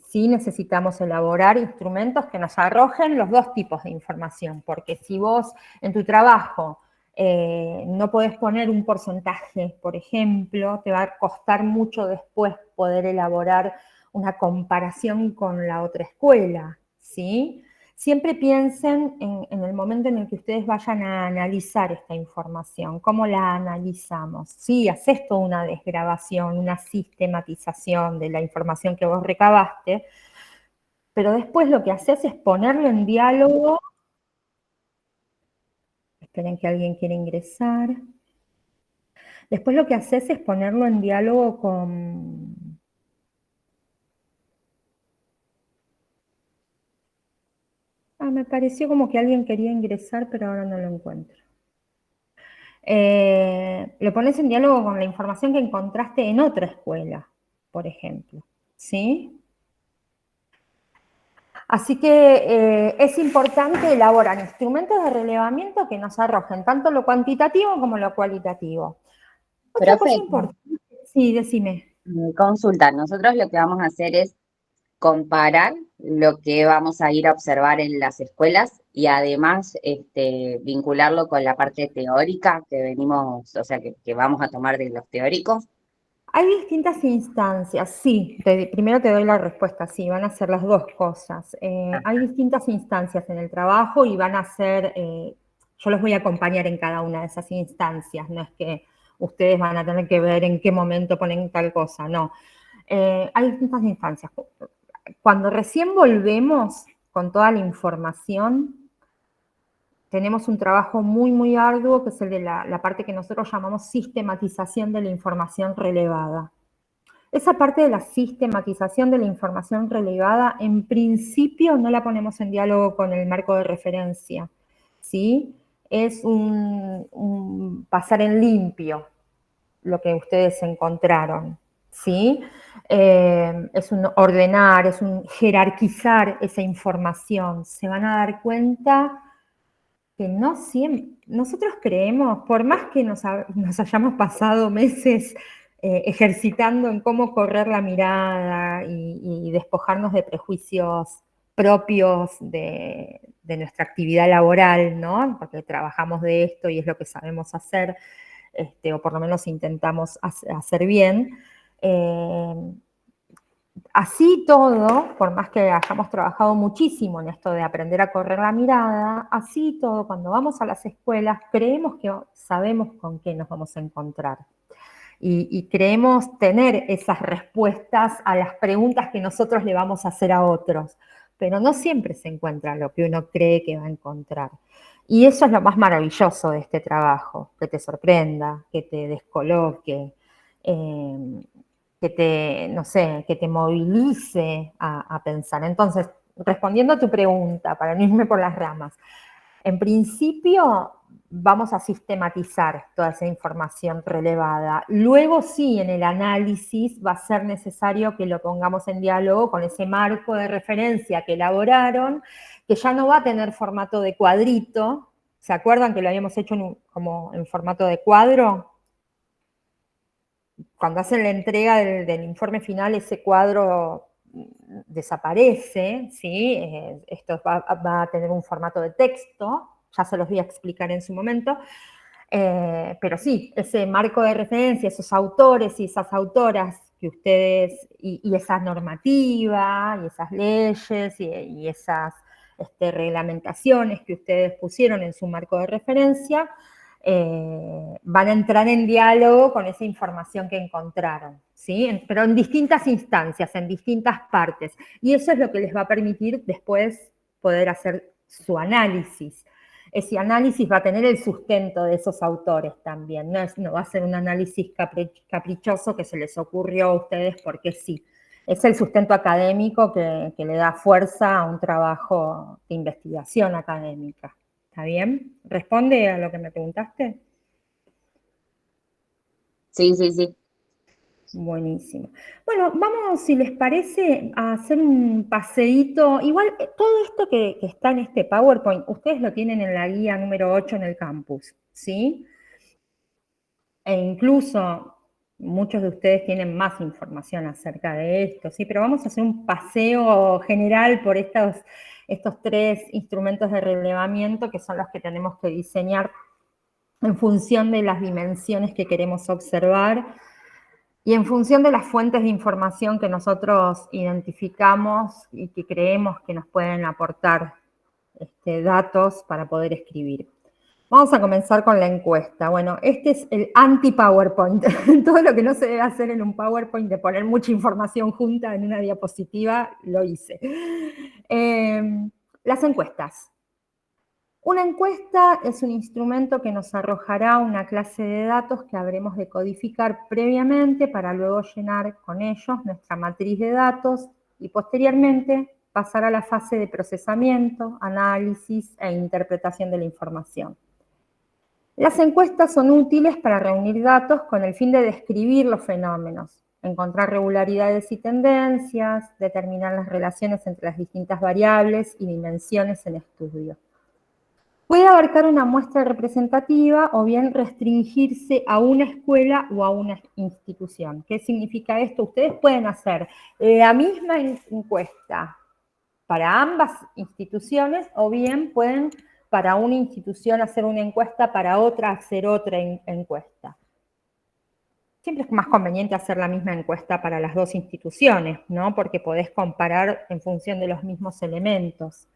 Sí necesitamos elaborar instrumentos que nos arrojen los dos tipos de información, porque si vos en tu trabajo no podés poner un porcentaje, por ejemplo, te va a costar mucho después poder elaborar una comparación con la otra escuela, ¿sí? Siempre piensen en el momento en el que ustedes vayan a analizar esta información, cómo la analizamos. Sí, haces toda una desgrabación, una sistematización de la información que vos recabaste, pero después lo que haces es ponerlo en diálogo. Esperen que alguien quiere ingresar. Después lo que haces es ponerlo en diálogo con... me pareció como que alguien quería ingresar, pero ahora no lo encuentro. Lo pones en diálogo con la información que encontraste en otra escuela, por ejemplo, ¿sí? Así que es importante elaborar instrumentos de relevamiento que nos arrojen tanto lo cuantitativo como lo cualitativo. Otra cosa importante, sí, decime. Consulta, nosotros lo que vamos a hacer es comparar lo que vamos a ir a observar en las escuelas y además vincularlo con la parte teórica que venimos, o sea, que vamos a tomar de los teóricos. Hay distintas instancias, sí. Primero te doy la respuesta, sí, van a ser las dos cosas. Hay distintas instancias en el trabajo y van a ser, yo los voy a acompañar en cada una de esas instancias, no es que ustedes van a tener que ver en qué momento ponen tal cosa, no. Hay distintas instancias. Cuando recién volvemos con toda la información, tenemos un trabajo muy, muy arduo, que es el de la parte que nosotros llamamos sistematización de la información relevada. Esa parte de la sistematización de la información relevada, en principio no la ponemos en diálogo con el marco de referencia, ¿sí? Es un pasar en limpio lo que ustedes encontraron, ¿sí? Es un ordenar, es un jerarquizar esa información. Se van a dar cuenta que no siempre, nosotros creemos, por más que nos hayamos pasado meses ejercitando en cómo correr la mirada y despojarnos de prejuicios propios de nuestra actividad laboral, ¿no? Porque trabajamos de esto y es lo que sabemos hacer, o por lo menos intentamos hacer bien. Así todo, por más que hayamos trabajado muchísimo en esto de aprender a correr la mirada, así todo, cuando vamos a las escuelas, creemos que sabemos con qué nos vamos a encontrar. Y creemos tener esas respuestas a las preguntas que nosotros le vamos a hacer a otros. Pero no siempre se encuentra lo que uno cree que va a encontrar. Y eso es lo más maravilloso de este trabajo, que te sorprenda, que te descoloque, que te, no sé, que te movilice a pensar. Entonces, respondiendo a tu pregunta, para no irme por las ramas, en principio vamos a sistematizar toda esa información relevada. Luego sí, en el análisis va a ser necesario que lo pongamos en diálogo con ese marco de referencia que elaboraron, que ya no va a tener formato de cuadrito. ¿Se acuerdan que lo habíamos hecho como en formato de cuadro? Cuando hacen la entrega del informe final, ese cuadro desaparece, ¿sí? Esto va a tener un formato de texto, ya se los voy a explicar en su momento, pero sí, ese marco de referencia, esos autores y esas autoras que ustedes, y esa normativa, y esas leyes, y esas reglamentaciones que ustedes pusieron en su marco de referencia, van a entrar en diálogo con esa información que encontraron, ¿sí? Pero en distintas instancias, en distintas partes. Y eso es lo que les va a permitir después poder hacer su análisis. Ese análisis va a tener el sustento de esos autores también, no va a ser un análisis caprichoso que se les ocurrió a ustedes porque sí. es el sustento académico que le da fuerza a un trabajo de investigación académica. ¿Está bien? ¿Responde a lo que me preguntaste? Sí, sí, sí. Buenísimo. Bueno, vamos, si les parece, a hacer un paseíto. Igual, todo esto que está en este PowerPoint, ustedes lo tienen en la guía número 8 en el campus, ¿sí? E incluso muchos de ustedes tienen más información acerca de esto, ¿sí? Pero vamos a hacer un paseo general por estos 3 instrumentos de relevamiento que son los que tenemos que diseñar en función de las dimensiones que queremos observar y en función de las fuentes de información que nosotros identificamos y que creemos que nos pueden aportar datos para poder escribir. Vamos a comenzar con la encuesta. Bueno, este es el anti-PowerPoint. Todo lo que no se debe hacer en un PowerPoint, de poner mucha información junta en una diapositiva, lo hice. Las encuestas. Una encuesta es un instrumento que nos arrojará una clase de datos que habremos de codificar previamente para luego llenar con ellos nuestra matriz de datos y posteriormente pasar a la fase de procesamiento, análisis e interpretación de la información. Las encuestas son útiles para reunir datos con el fin de describir los fenómenos, encontrar regularidades y tendencias, determinar las relaciones entre las distintas variables y dimensiones en estudio. Puede abarcar una muestra representativa o bien restringirse a una escuela o a una institución. ¿Qué significa esto? Ustedes pueden hacer la misma encuesta para ambas instituciones o bien pueden para una institución hacer una encuesta, para otra hacer otra encuesta. Siempre es más conveniente hacer la misma encuesta para las 2 instituciones, ¿no? Porque podés comparar en función de los mismos elementos.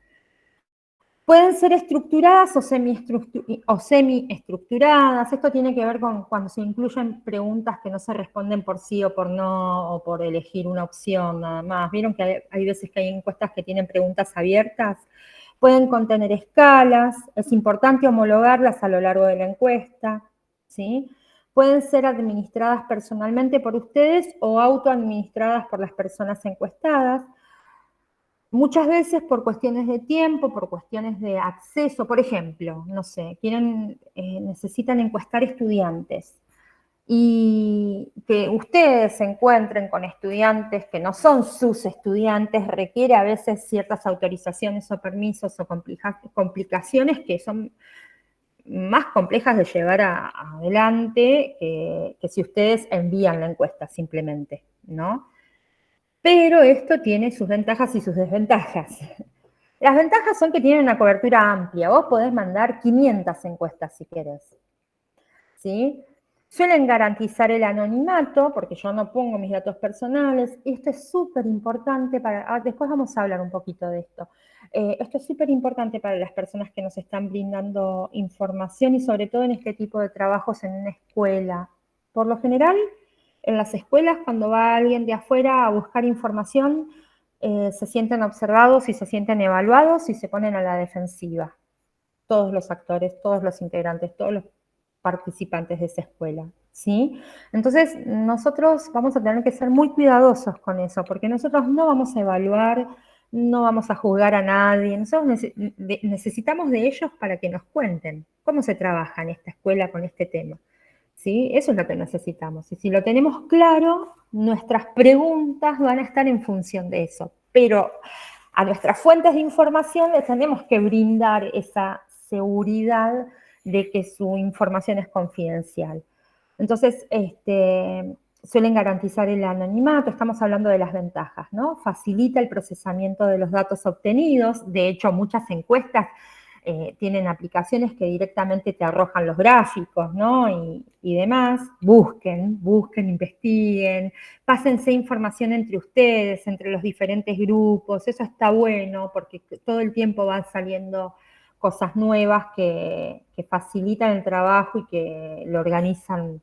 Pueden ser estructuradas o semi-estructuradas. Esto tiene que ver con cuando se incluyen preguntas que no se responden por sí o por no, o por elegir una opción nada más. ¿Vieron que hay veces que hay encuestas que tienen preguntas abiertas? Pueden contener escalas, es importante homologarlas a lo largo de la encuesta, ¿sí? Pueden ser administradas personalmente por ustedes o autoadministradas por las personas encuestadas. Muchas veces por cuestiones de tiempo, por cuestiones de acceso, por ejemplo, no sé, necesitan encuestar estudiantes y que ustedes se encuentren con estudiantes que no son sus estudiantes requiere a veces ciertas autorizaciones o permisos o complicaciones que son más complejas de llevar adelante que si ustedes envían la encuesta simplemente, ¿no? Pero esto tiene sus ventajas y sus desventajas. Las ventajas son que tienen una cobertura amplia. Vos podés mandar 500 encuestas si querés, ¿sí? Suelen garantizar el anonimato, porque yo no pongo mis datos personales. Esto es súper importante para... después vamos a hablar un poquito de esto. Esto es súper importante para las personas que nos están brindando información y sobre todo en este tipo de trabajos en una escuela. Por lo general, en las escuelas, cuando va alguien de afuera a buscar información, se sienten observados y se sienten evaluados y se ponen a la defensiva. Todos los actores, todos los integrantes, todos los participantes de esa escuela, ¿sí? Entonces, nosotros vamos a tener que ser muy cuidadosos con eso, porque nosotros no vamos a evaluar, no vamos a juzgar a nadie, nosotros necesitamos de ellos para que nos cuenten cómo se trabaja en esta escuela con este tema, ¿sí? Eso es lo que necesitamos, y si lo tenemos claro, nuestras preguntas van a estar en función de eso, pero a nuestras fuentes de información les tenemos que brindar esa seguridad de que su información es confidencial. Entonces, suelen garantizar el anonimato, estamos hablando de las ventajas, ¿no? Facilita el procesamiento de los datos obtenidos, de hecho muchas encuestas tienen aplicaciones que directamente te arrojan los gráficos, ¿no? Y demás. Busquen, investiguen, pásense información entre ustedes, entre los diferentes grupos, eso está bueno porque todo el tiempo van saliendo cosas nuevas que facilitan el trabajo y que lo organizan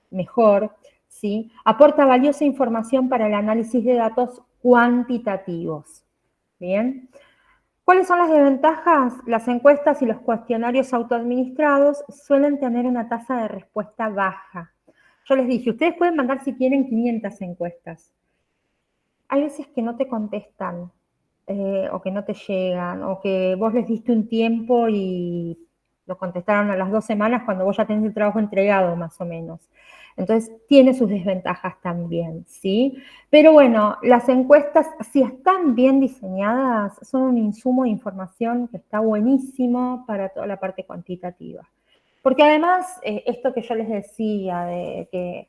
mejor, ¿sí? Aporta valiosa información para el análisis de datos cuantitativos, ¿bien? ¿Cuáles son las desventajas? Las encuestas y los cuestionarios autoadministrados suelen tener una tasa de respuesta baja. Yo les dije, ustedes pueden mandar si quieren 500 encuestas. hay veces que no te contestan, o que no te llegan, o que vos les diste un tiempo y lo contestaron a las 2 semanas cuando vos ya tenés el trabajo entregado, más o menos. Entonces, tiene sus desventajas también, ¿sí? Pero bueno, las encuestas, si están bien diseñadas, son un insumo de información que está buenísimo para toda la parte cuantitativa. Porque además, esto que yo les decía, de que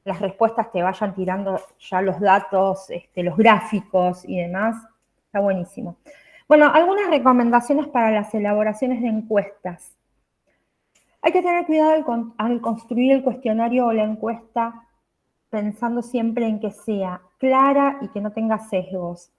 las respuestas te vayan tirando ya los datos, los gráficos y demás, está buenísimo. Bueno, algunas recomendaciones para las elaboraciones de encuestas. Hay que tener cuidado al construir el cuestionario o la encuesta pensando siempre en que sea clara y que no tenga sesgos.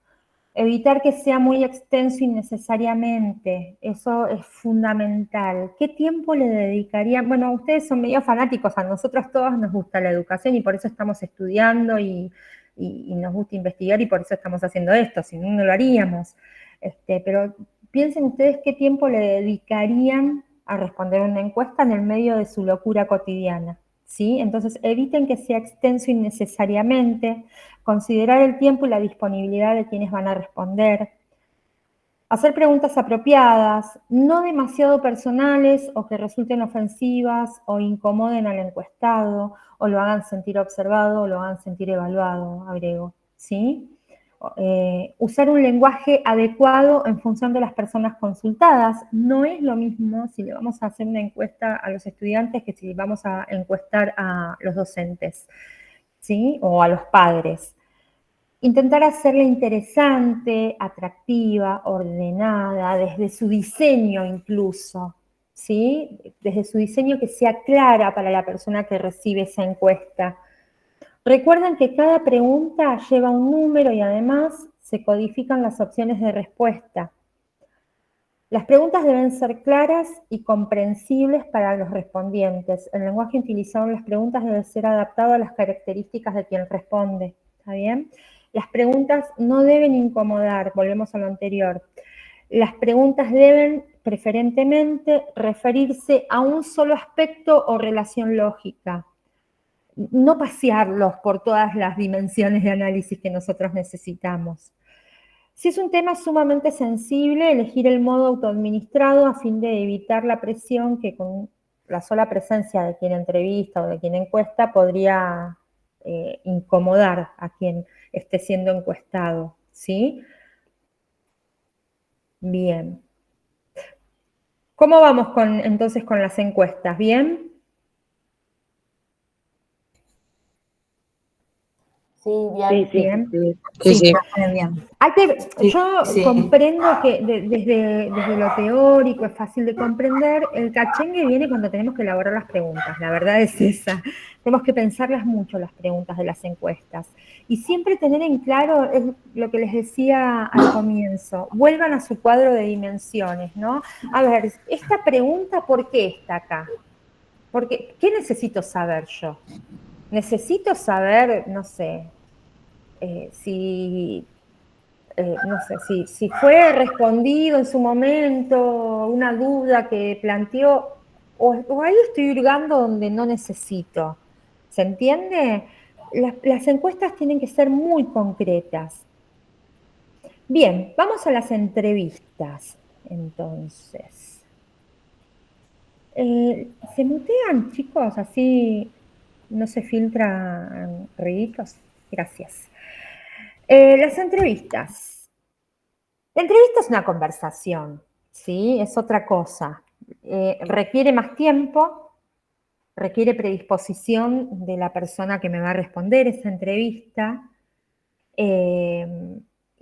Evitar que sea muy extenso innecesariamente, eso es fundamental. ¿Qué tiempo le dedicarían? Bueno, ustedes son medio fanáticos, a nosotros todos nos gusta la educación y por eso estamos estudiando y nos gusta investigar y por eso estamos haciendo esto, si no, no lo haríamos. Pero piensen ustedes qué tiempo le dedicarían a responder una encuesta en el medio de su locura cotidiana, ¿sí? Entonces, eviten que sea extenso innecesariamente, considerar el tiempo y la disponibilidad de quienes van a responder, hacer preguntas apropiadas, no demasiado personales o que resulten ofensivas o incomoden al encuestado, o lo hagan sentir observado o lo hagan sentir evaluado, agrego, ¿sí? Usar un lenguaje adecuado en función de las personas consultadas. No es lo mismo si le vamos a hacer una encuesta a los estudiantes que si vamos a encuestar a los docentes, ¿sí? O a los padres. Intentar hacerla interesante, atractiva, ordenada, desde su diseño incluso, ¿sí? Desde su diseño que sea clara para la persona que recibe esa encuesta. Recuerden que cada pregunta lleva un número y además se codifican las opciones de respuesta. Las preguntas deben ser claras y comprensibles para los respondientes. El lenguaje utilizado en las preguntas debe ser adaptado a las características de quien responde. ¿Está bien? Las preguntas no deben incomodar, volvemos a lo anterior. Las preguntas deben preferentemente referirse a un solo aspecto o relación lógica. No pasearlos por todas las dimensiones de análisis que nosotros necesitamos. Si es un tema sumamente sensible, elegir el modo autoadministrado a fin de evitar la presión que con la sola presencia de quien entrevista o de quien encuesta podría incomodar a quien esté siendo encuestado, ¿sí? Bien. ¿Cómo vamos entonces con las encuestas? ¿Bien? Sí, bien. Bien. Sí. Bien. Yo comprendo que desde lo teórico es fácil de comprender, el cachengue viene cuando tenemos que elaborar las preguntas, la verdad es esa. Tenemos que pensarlas mucho las preguntas de las encuestas. Y siempre tener en claro, es lo que les decía al comienzo, vuelvan a su cuadro de dimensiones, ¿no? A ver, esta pregunta, ¿por qué está acá? Porque, ¿qué necesito saber yo? Necesito saber, no sé, si fue respondido en su momento una duda que planteó, o ahí estoy hurgando donde no necesito. ¿Se entiende? Las encuestas tienen que ser muy concretas. Bien, vamos a las entrevistas, entonces. ¿Se mutean, chicos? Así no se filtran ruiditos. Gracias. Las entrevistas. La entrevista es una conversación, ¿sí? Es otra cosa. Requiere más tiempo, requiere predisposición de la persona que me va a responder esa entrevista.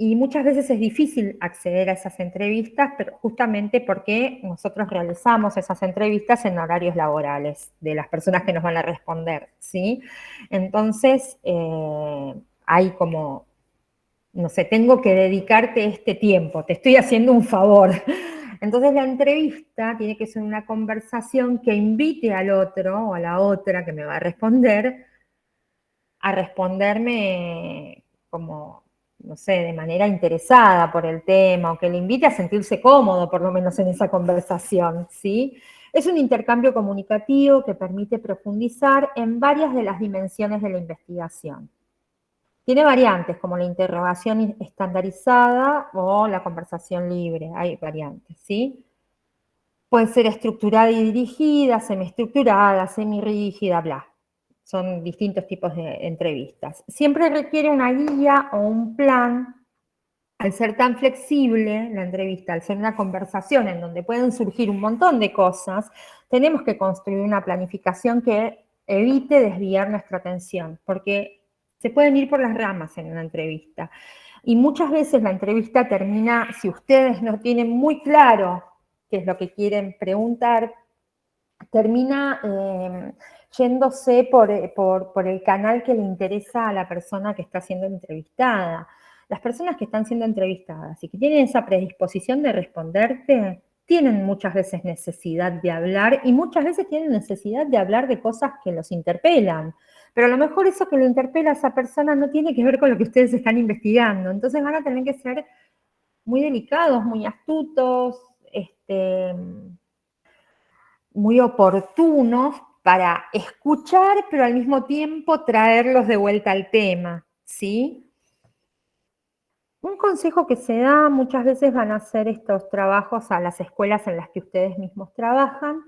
Y muchas veces es difícil acceder a esas entrevistas, pero justamente porque nosotros realizamos esas entrevistas en horarios laborales de las personas que nos van a responder, ¿sí? Entonces, hay como, no sé, tengo que dedicarte este tiempo, te estoy haciendo un favor. Entonces la entrevista tiene que ser una conversación que invite al otro o a la otra que me va a responderme como, no sé, de manera interesada por el tema, o que le invite a sentirse cómodo, por lo menos en esa conversación, ¿sí? Es un intercambio comunicativo que permite profundizar en varias de las dimensiones de la investigación. Tiene variantes, como la interrogación estandarizada o la conversación libre, hay variantes, ¿sí? Puede ser estructurada y dirigida, semiestructurada, semirrígida, bla. Son distintos tipos de entrevistas. Siempre requiere una guía o un plan. Al ser tan flexible la entrevista, al ser una conversación en donde pueden surgir un montón de cosas, tenemos que construir una planificación que evite desviar nuestra atención, porque se pueden ir por las ramas en una entrevista. Y muchas veces la entrevista termina, si ustedes no tienen muy claro qué es lo que quieren preguntar, termina yéndose por el canal que le interesa a la persona que está siendo entrevistada. Las personas que están siendo entrevistadas y que tienen esa predisposición de responderte, tienen muchas veces necesidad de hablar y muchas veces tienen necesidad de hablar de cosas que los interpelan. Pero a lo mejor eso que lo interpela a esa persona no tiene que ver con lo que ustedes están investigando. Entonces van a tener que ser muy delicados, muy astutos, muy oportunos para escuchar, pero al mismo tiempo traerlos de vuelta al tema, ¿sí? Un consejo que se da, muchas veces van a hacer estos trabajos a las escuelas en las que ustedes mismos trabajan.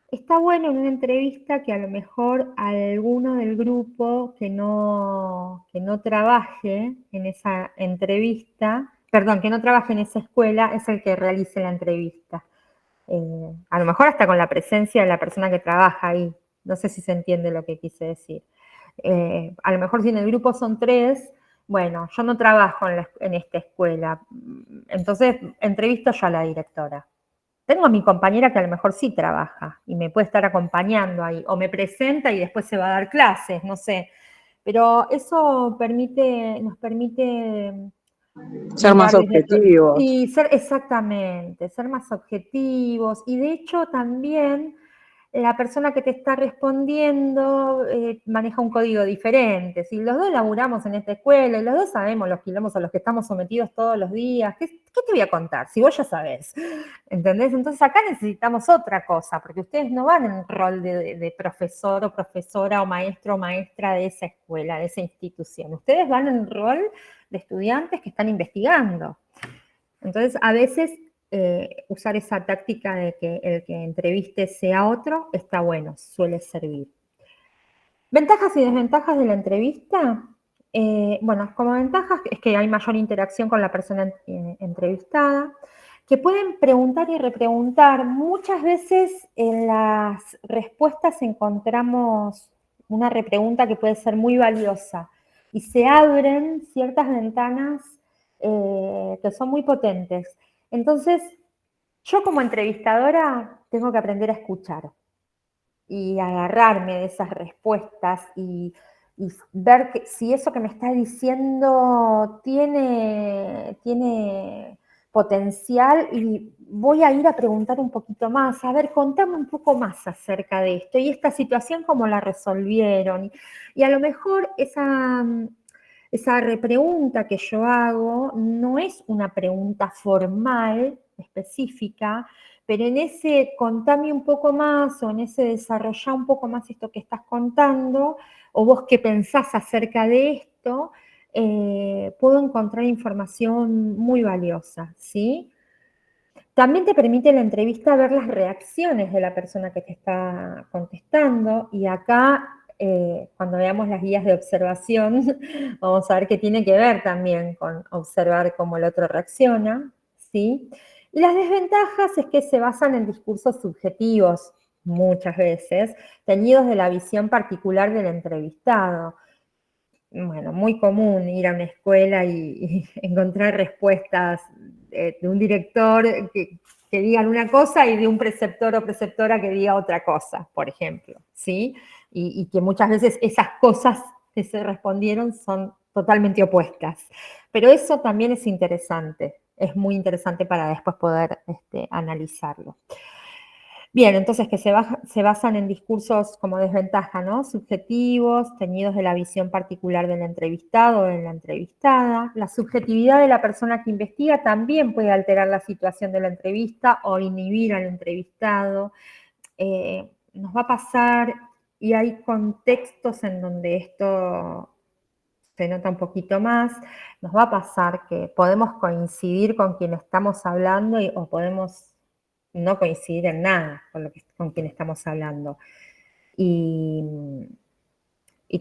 Está bueno en una entrevista que a lo mejor alguno del grupo que no trabaje en esa entrevista, perdón, que no trabaje en esa escuela, es el que realice la entrevista. A lo mejor hasta con la presencia de la persona que trabaja ahí. No sé si se entiende lo que quise decir. A lo mejor si en el grupo son 3, bueno, yo no trabajo en esta escuela, entonces entrevisto yo a la directora. Tengo a mi compañera que a lo mejor sí trabaja y me puede estar acompañando ahí, o me presenta y después se va a dar clases, no sé. Pero eso nos permite Ser más objetivos. Sí, exactamente, ser más objetivos. Y de hecho también la persona que te está respondiendo maneja un código diferente. Si los dos laburamos en esta escuela y los dos sabemos los quilombos a los que estamos sometidos todos los días, ¿qué te voy a contar? Si vos ya sabés, ¿entendés? Entonces acá necesitamos otra cosa, porque ustedes no van en rol de profesor o profesora o maestro o maestra de esa escuela, de esa institución. Ustedes van en rol de estudiantes que están investigando. Entonces, a veces usar esa táctica de que el que entreviste sea otro está bueno, suele servir. ¿Ventajas y desventajas de la entrevista? Bueno, como ventajas es que hay mayor interacción con la persona entrevistada, que pueden preguntar y repreguntar. Muchas veces en las respuestas encontramos una repregunta que puede ser muy valiosa y se abren ciertas ventanas que son muy potentes. Entonces, yo como entrevistadora tengo que aprender a escuchar y agarrarme de esas respuestas y ver si eso que me está diciendo tiene potencial, y voy a ir a preguntar un poquito más, a ver, contame un poco más acerca de esto y esta situación, cómo la resolvieron. Y a lo mejor esa repregunta que yo hago no es una pregunta formal, específica, pero en ese contame un poco más o en ese desarrollar un poco más esto que estás contando, o vos qué pensás acerca de esto, puedo encontrar información muy valiosa, ¿sí? También te permite la entrevista ver las reacciones de la persona que te está contestando, y acá, cuando veamos las guías de observación, vamos a ver que tiene que ver también con observar cómo el otro reacciona, ¿sí? Y las desventajas es que se basan en discursos subjetivos, muchas veces, teñidos de la visión particular del entrevistado. Bueno, muy común ir a una escuela y encontrar respuestas de un director que digan una cosa y de un preceptor o preceptora que diga otra cosa, por ejemplo, ¿sí? Y que muchas veces esas cosas que se respondieron son totalmente opuestas. Pero eso también es interesante, es muy interesante para después poder analizarlo. Bien, entonces que se basan en discursos como desventaja, ¿no? Subjetivos, teñidos de la visión particular del entrevistado o de la entrevistada. La subjetividad de la persona que investiga también puede alterar la situación de la entrevista o inhibir al entrevistado. Nos va a pasar, y hay contextos en donde esto se nota un poquito más. Nos va a pasar que podemos coincidir con quien estamos hablando o podemos no coincidir en nada con quien estamos hablando. Y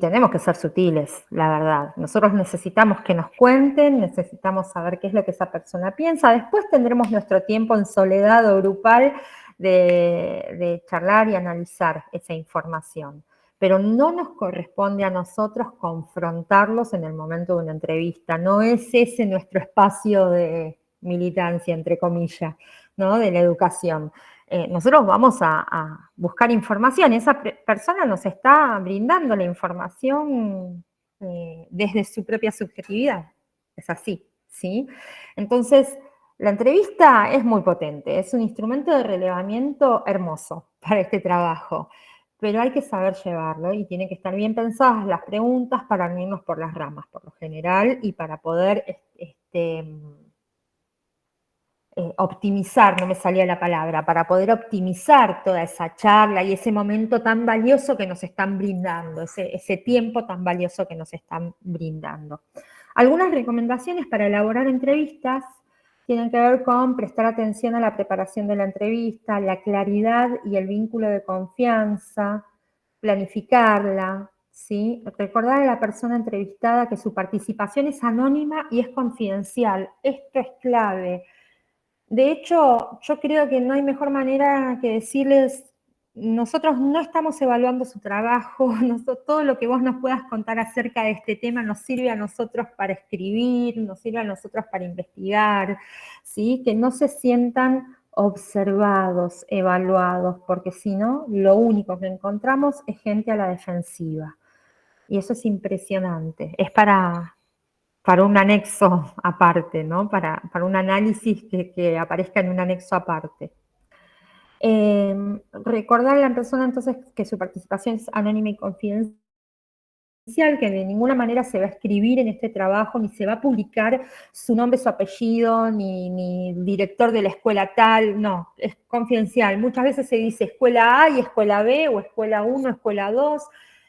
tenemos que ser sutiles, la verdad. Nosotros necesitamos que nos cuenten, necesitamos saber qué es lo que esa persona piensa. Después tendremos nuestro tiempo en soledad o grupal de charlar y analizar esa información. Pero no nos corresponde a nosotros confrontarlos en el momento de una entrevista. No es ese nuestro espacio de militancia, entre comillas, ¿no? De la educación. Nosotros vamos a buscar información. Esa persona nos está brindando la información desde su propia subjetividad. Es así, ¿sí? Entonces, la entrevista es muy potente, es un instrumento de relevamiento hermoso para este trabajo, pero hay que saber llevarlo y tienen que estar bien pensadas las preguntas para no irnos por las ramas, por lo general, y para poder optimizar, no me salía la palabra, para poder optimizar toda esa charla y ese momento tan valioso que nos están brindando, ese tiempo tan valioso que nos están brindando. Algunas recomendaciones para elaborar entrevistas tienen que ver con prestar atención a la preparación de la entrevista, la claridad y el vínculo de confianza, planificarla, ¿sí? Recordar a la persona entrevistada que su participación es anónima y es confidencial. Esto es clave. De hecho, yo creo que no hay mejor manera que decirles, nosotros no estamos evaluando su trabajo, todo lo que vos nos puedas contar acerca de este tema nos sirve a nosotros para escribir, nos sirve a nosotros para investigar, ¿sí? Que no se sientan observados, evaluados, porque si no, lo único que encontramos es gente a la defensiva. Y eso es impresionante. Es para un anexo aparte, ¿no? Para un análisis que aparezca en un anexo aparte. Recordar a la persona entonces que su participación es anónima y confidencial, que de ninguna manera se va a escribir en este trabajo, ni se va a publicar su nombre, su apellido, ni director de la escuela tal, no, es confidencial. Muchas veces se dice escuela A y escuela B, o escuela 1, escuela 2,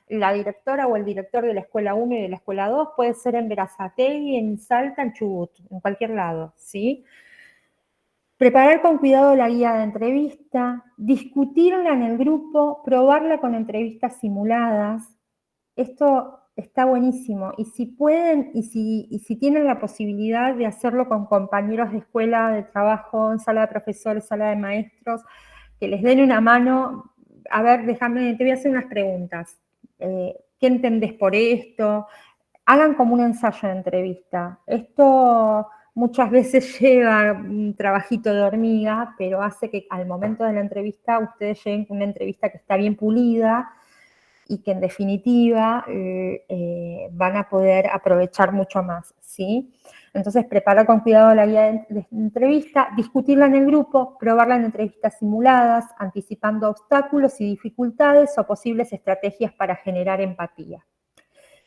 la directora o el director de la escuela 1 y de la escuela 2 puede ser en Berazategui, en Salta, en Chubut, en cualquier lado, ¿sí? Preparar con cuidado la guía de entrevista, discutirla en el grupo, probarla con entrevistas simuladas. Esto está buenísimo. Y si pueden, y si tienen la posibilidad de hacerlo con compañeros de escuela, de trabajo, en sala de profesores, sala de maestros, que les den una mano. A ver, déjame, te voy a hacer unas preguntas. ¿Qué entendés por esto? Hagan como un ensayo de entrevista. Esto muchas veces lleva un trabajito de hormiga, pero hace que al momento de la entrevista ustedes lleguen con una entrevista que está bien pulida y que en definitiva van a poder aprovechar mucho más, ¿sí? Entonces, preparar con cuidado la guía de entrevista, discutirla en el grupo, probarla en entrevistas simuladas, anticipando obstáculos y dificultades o posibles estrategias para generar empatía.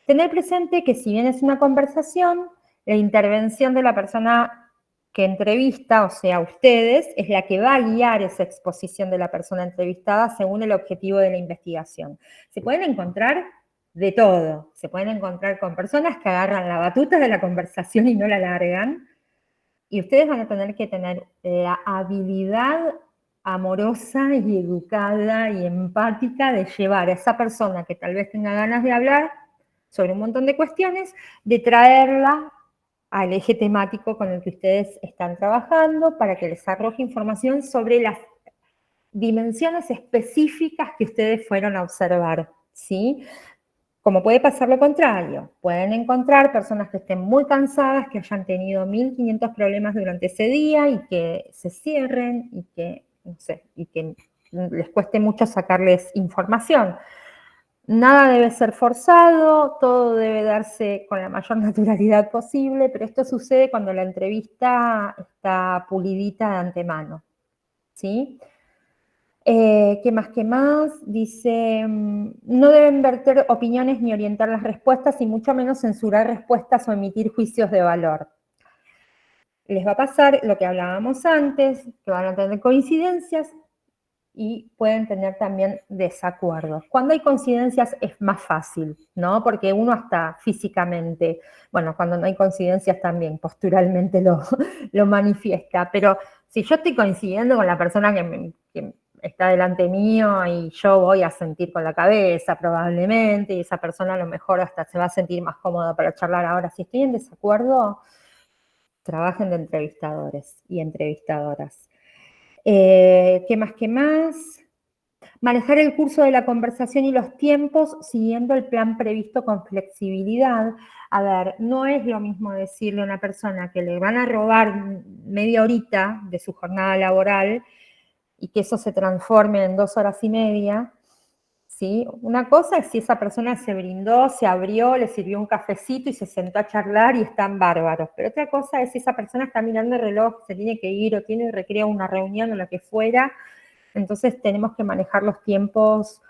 Tener presente que si bien es una conversación, la intervención de la persona que entrevista, o sea, ustedes, es la que va a guiar esa exposición de la persona entrevistada según el objetivo de la investigación. Se pueden encontrar de todo. Se pueden encontrar con personas que agarran la batuta de la conversación y no la largan. Y ustedes van a tener que tener la habilidad amorosa y educada y empática de llevar a esa persona que tal vez tenga ganas de hablar sobre un montón de cuestiones, de traerla al eje temático con el que ustedes están trabajando para que les arroje información sobre las dimensiones específicas que ustedes fueron a observar, ¿sí? Como puede pasar lo contrario, pueden encontrar personas que estén muy cansadas, que hayan tenido 1500 problemas durante ese día y que se cierren y que, no sé, y que les cueste mucho sacarles información. Nada debe ser forzado, todo debe darse con la mayor naturalidad posible, pero esto sucede cuando la entrevista está pulidita de antemano, ¿sí? ¿Qué más? Dice, no deben verter opiniones ni orientar las respuestas, y mucho menos censurar respuestas o emitir juicios de valor. Les va a pasar lo que hablábamos antes, que van a tener coincidencias, y pueden tener también desacuerdos. Cuando hay coincidencias es más fácil, ¿no? Porque uno hasta físicamente, bueno, cuando no hay coincidencias también posturalmente lo manifiesta, pero si yo estoy coincidiendo con la persona que está delante mío y yo voy a sentir con la cabeza probablemente, y esa persona a lo mejor hasta se va a sentir más cómoda para charlar. Ahora, si estoy en desacuerdo, trabajen de entrevistadores y entrevistadoras. ¿Qué más? ¿Qué más? Manejar el curso de la conversación y los tiempos siguiendo el plan previsto con flexibilidad. A ver, no es lo mismo decirle a una persona que le van a robar media horita de su jornada laboral y que eso se transforme en 2 horas y media, ¿sí? Una cosa es si esa persona se brindó, se abrió, le sirvió un cafecito y se sentó a charlar y están bárbaros. Pero otra cosa es si esa persona está mirando el reloj, se tiene que ir o recrea una reunión o lo que fuera. Entonces tenemos que manejar los tiempos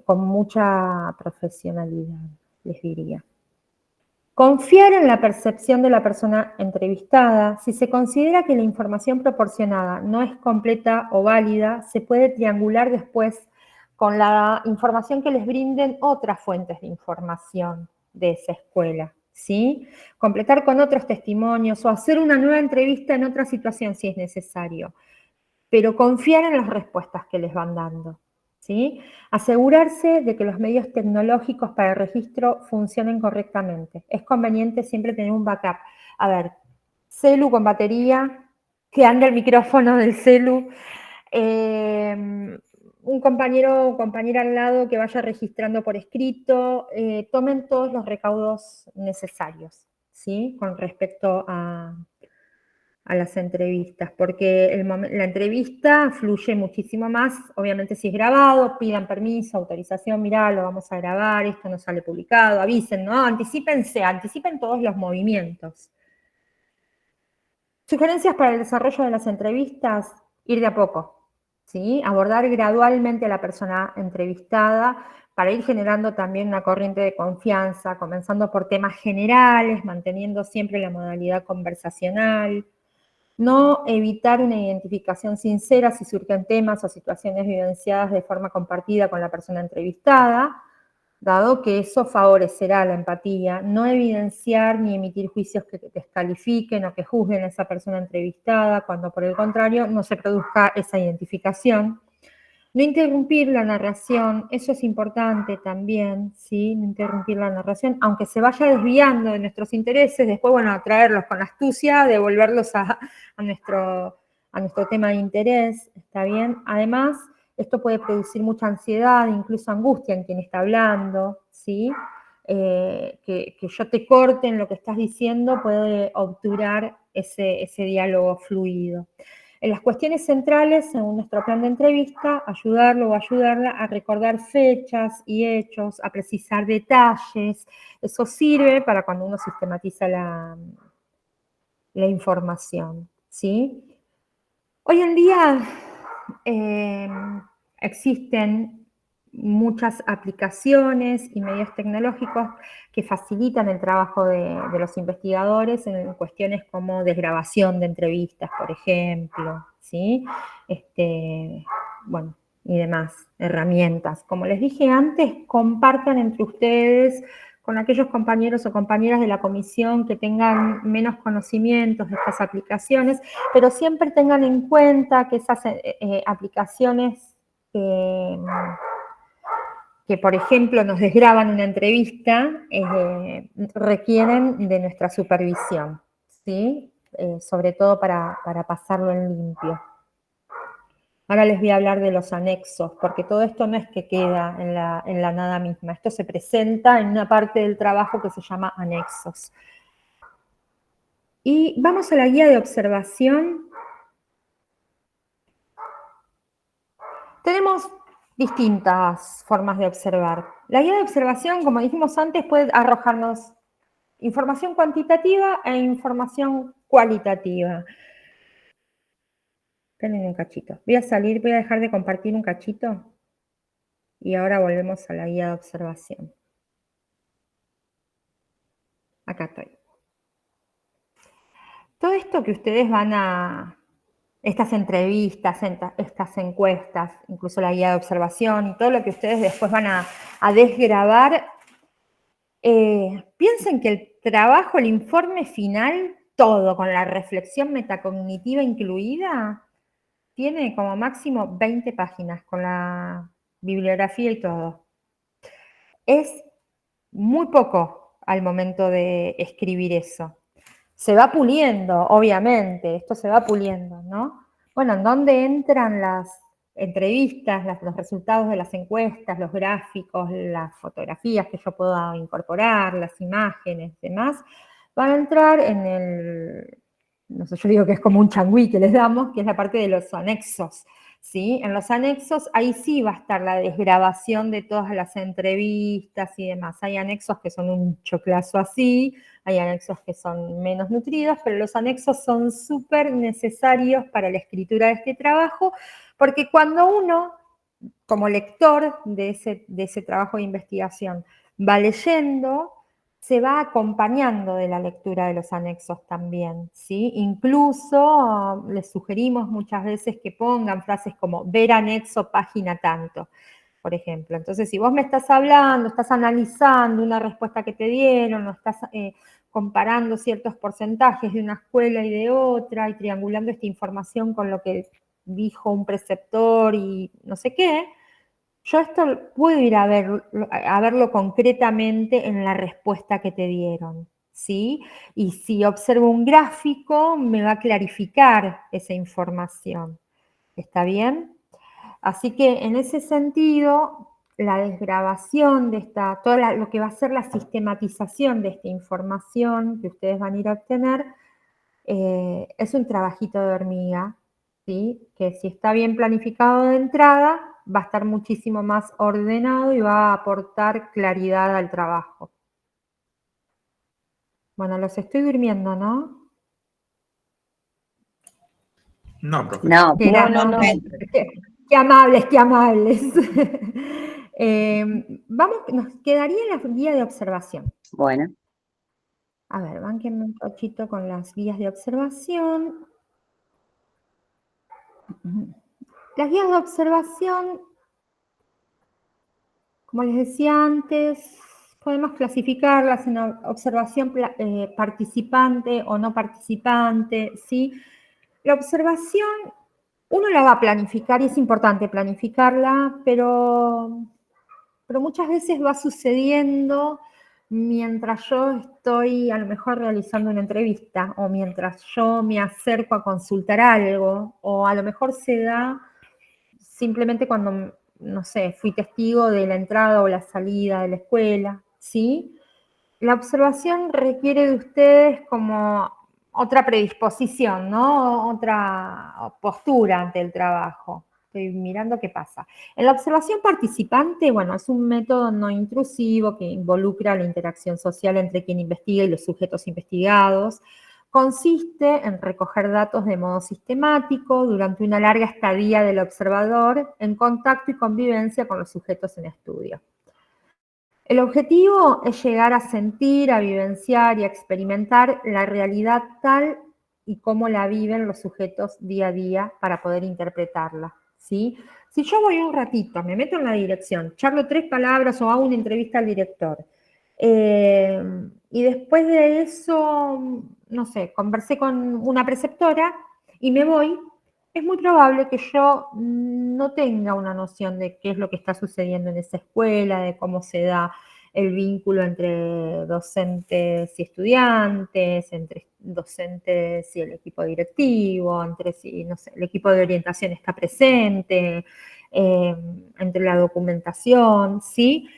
con mucha profesionalidad, les diría. Confiar en la percepción de la persona entrevistada. Si se considera que la información proporcionada no es completa o válida, se puede triangular después con la información que les brinden otras fuentes de información de esa escuela, ¿sí? Completar con otros testimonios o hacer una nueva entrevista en otra situación si es necesario, pero confiar en las respuestas que les van dando, ¿sí? Asegurarse de que los medios tecnológicos para el registro funcionen correctamente. Es conveniente siempre tener un backup. A ver, celu con batería, que ande el micrófono del celu, un compañero o compañera al lado que vaya registrando por escrito, tomen todos los recaudos necesarios, ¿sí? Con respecto a las entrevistas, porque la entrevista fluye muchísimo más, obviamente si es grabado, pidan permiso, autorización, mirá, lo vamos a grabar, esto no sale publicado, avisen, ¿no? Anticipen todos los movimientos. Sugerencias para el desarrollo de las entrevistas, ir de a poco, ¿sí? Abordar gradualmente a la persona entrevistada para ir generando también una corriente de confianza, comenzando por temas generales, manteniendo siempre la modalidad conversacional. No evitar una identificación sincera si surgen temas o situaciones vivenciadas de forma compartida con la persona entrevistada, dado que eso favorecerá la empatía. No evidenciar ni emitir juicios que descalifiquen o que juzguen a esa persona entrevistada, cuando por el contrario no se produzca esa identificación. No interrumpir la narración, eso es importante también, ¿sí? No interrumpir la narración, aunque se vaya desviando de nuestros intereses, después, bueno, atraerlos con astucia, devolverlos a nuestro tema de interés, ¿está bien? Además, esto puede producir mucha ansiedad, incluso angustia en quien está hablando, ¿sí? Que yo te corte en lo que estás diciendo puede obturar ese diálogo fluido. En las cuestiones centrales, según nuestro plan de entrevista, ayudarlo o ayudarla a recordar fechas y hechos, a precisar detalles. Eso sirve para cuando uno sistematiza la información, ¿sí? Hoy en día existen muchas aplicaciones y medios tecnológicos que facilitan el trabajo de los investigadores en cuestiones como desgrabación de entrevistas, por ejemplo, ¿sí? Bueno, y demás herramientas. Como les dije antes, compartan entre ustedes con aquellos compañeros o compañeras de la comisión que tengan menos conocimientos de estas aplicaciones, pero siempre tengan en cuenta que esas aplicaciones que, por ejemplo, nos desgraban una entrevista, requieren de nuestra supervisión, ¿sí? Sobre todo para pasarlo en limpio. Ahora les voy a hablar de los anexos, porque todo esto no es que queda en la nada misma. Esto se presenta en una parte del trabajo que se llama anexos. Y vamos a la guía de observación. Tenemos distintas formas de observar. La guía de observación, como dijimos antes, puede arrojarnos información cuantitativa e información cualitativa. Esperen un cachito. Voy a dejar de compartir un cachito y ahora volvemos a la guía de observación. Acá estoy. Todo esto que ustedes van a estas entrevistas, estas encuestas, incluso la guía de observación y todo lo que ustedes después van a desgravar, piensen que el trabajo, el informe final, todo con la reflexión metacognitiva incluida, tiene como máximo 20 páginas con la bibliografía y todo. Es muy poco al momento de escribir eso. Se va puliendo, obviamente, esto se va puliendo, ¿no? Bueno, ¿en dónde entran las entrevistas, los resultados de las encuestas, los gráficos, las fotografías que yo pueda incorporar, las imágenes, demás? Van a entrar en el, no sé, yo digo que es como un changüí que les damos, que es la parte de los anexos, ¿sí? En los anexos, ahí sí va a estar la desgrabación de todas las entrevistas y demás. Hay anexos que son un choclazo así, hay anexos que son menos nutridos, pero los anexos son súper necesarios para la escritura de este trabajo, porque cuando uno, como lector de ese trabajo de investigación, va leyendo, se va acompañando de la lectura de los anexos también, ¿sí? Incluso les sugerimos muchas veces que pongan frases como ver anexo página tanto, por ejemplo. Entonces, si vos me estás hablando, estás analizando una respuesta que te dieron, o estás comparando ciertos porcentajes de una escuela y de otra, y triangulando esta información con lo que dijo un preceptor y no sé qué, yo esto puedo ir a verlo concretamente en la respuesta que te dieron, ¿sí? Y si observo un gráfico, me va a clarificar esa información. ¿Está bien? Así que en ese sentido, la desgrabación de todo lo que va a ser la sistematización de esta información que ustedes van a ir a obtener, es un trabajito de hormiga, ¿sí? Que si está bien planificado de entrada, va a estar muchísimo más ordenado y va a aportar claridad al trabajo. Bueno, los estoy durmiendo, ¿no? No, profe. No, No. Qué amables, qué amables. Nos quedaría la guía de observación. bueno. A ver, bánquenme un cachito con las guías de observación. Las guías de observación, como les decía antes, podemos clasificarlas en observación participante o no participante, ¿sí? La observación, uno la va a planificar y es importante planificarla, pero muchas veces va sucediendo mientras yo estoy a lo mejor realizando una entrevista o mientras yo me acerco a consultar algo o a lo mejor se da simplemente cuando, no sé, fui testigo de la entrada o la salida de la escuela, ¿sí? La observación requiere de ustedes como otra predisposición, ¿no? Otra postura ante el trabajo. Estoy mirando qué pasa. En la observación participante, bueno, es un método no intrusivo que involucra la interacción social entre quien investiga y los sujetos investigados. Consiste en recoger datos de modo sistemático durante una larga estadía del observador en contacto y convivencia con los sujetos en estudio. El objetivo es llegar a sentir, a vivenciar y a experimentar la realidad tal y cómo la viven los sujetos día a día para poder interpretarla, ¿sí? Si yo voy un ratito, me meto en la dirección, charlo 3 palabras o hago una entrevista al director, y después de eso, no sé, conversé con una preceptora y me voy, es muy probable que yo no tenga una noción de qué es lo que está sucediendo en esa escuela, de cómo se da el vínculo entre docentes y estudiantes, entre docentes y el equipo directivo, entre si, no sé, el equipo de orientación está presente, entre la documentación, ¿sí?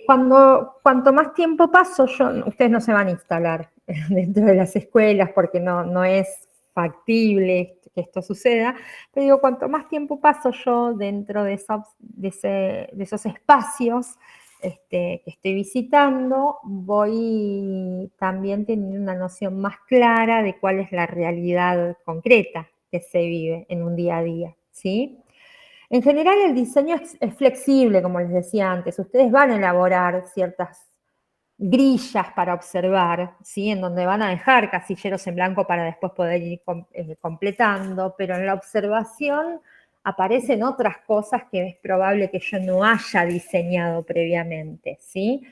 Cuanto más tiempo paso, ustedes no se van a instalar dentro de las escuelas porque no es factible que esto suceda, pero digo, cuanto más tiempo paso yo dentro de esos espacios que estoy visitando, voy también teniendo una noción más clara de cuál es la realidad concreta que se vive en un día a día, ¿sí? En general el diseño es flexible, como les decía antes. Ustedes van a elaborar ciertas grillas para observar, ¿sí? En donde van a dejar casilleros en blanco para después poder ir completando, pero en la observación aparecen otras cosas que es probable que yo no haya diseñado previamente, ¿sí?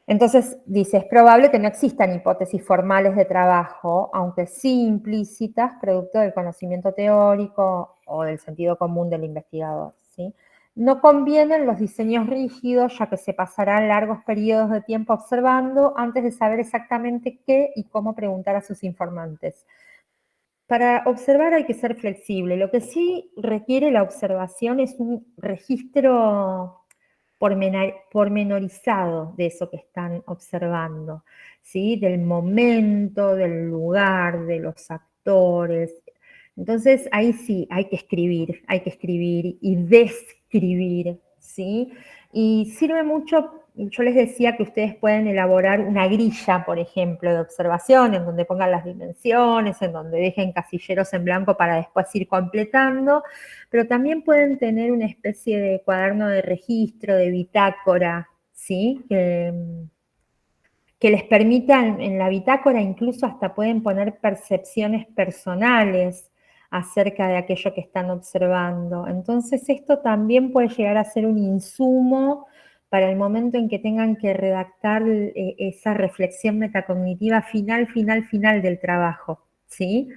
Entonces, dice, es probable que no existan hipótesis formales de trabajo, aunque sí implícitas, producto del conocimiento teórico o del sentido común del investigador, ¿sí? No convienen los diseños rígidos, ya que se pasarán largos periodos de tiempo observando antes de saber exactamente qué y cómo preguntar a sus informantes. Para observar hay que ser flexible. Lo que sí requiere la observación es un registro pormenorizado de eso que están observando, ¿sí? Del momento, del lugar, de los actores. Entonces, ahí sí, hay que escribir y describir, ¿sí? Y sirve mucho, yo les decía que ustedes pueden elaborar una grilla, por ejemplo, de observación, en donde pongan las dimensiones, en donde dejen casilleros en blanco para después ir completando, pero también pueden tener una especie de cuaderno de registro, de bitácora, ¿sí? Que les permitan, en la bitácora incluso hasta pueden poner percepciones personales acerca de aquello que están observando. Entonces esto también puede llegar a ser un insumo para el momento en que tengan que redactar esa reflexión metacognitiva final del trabajo, ¿sí?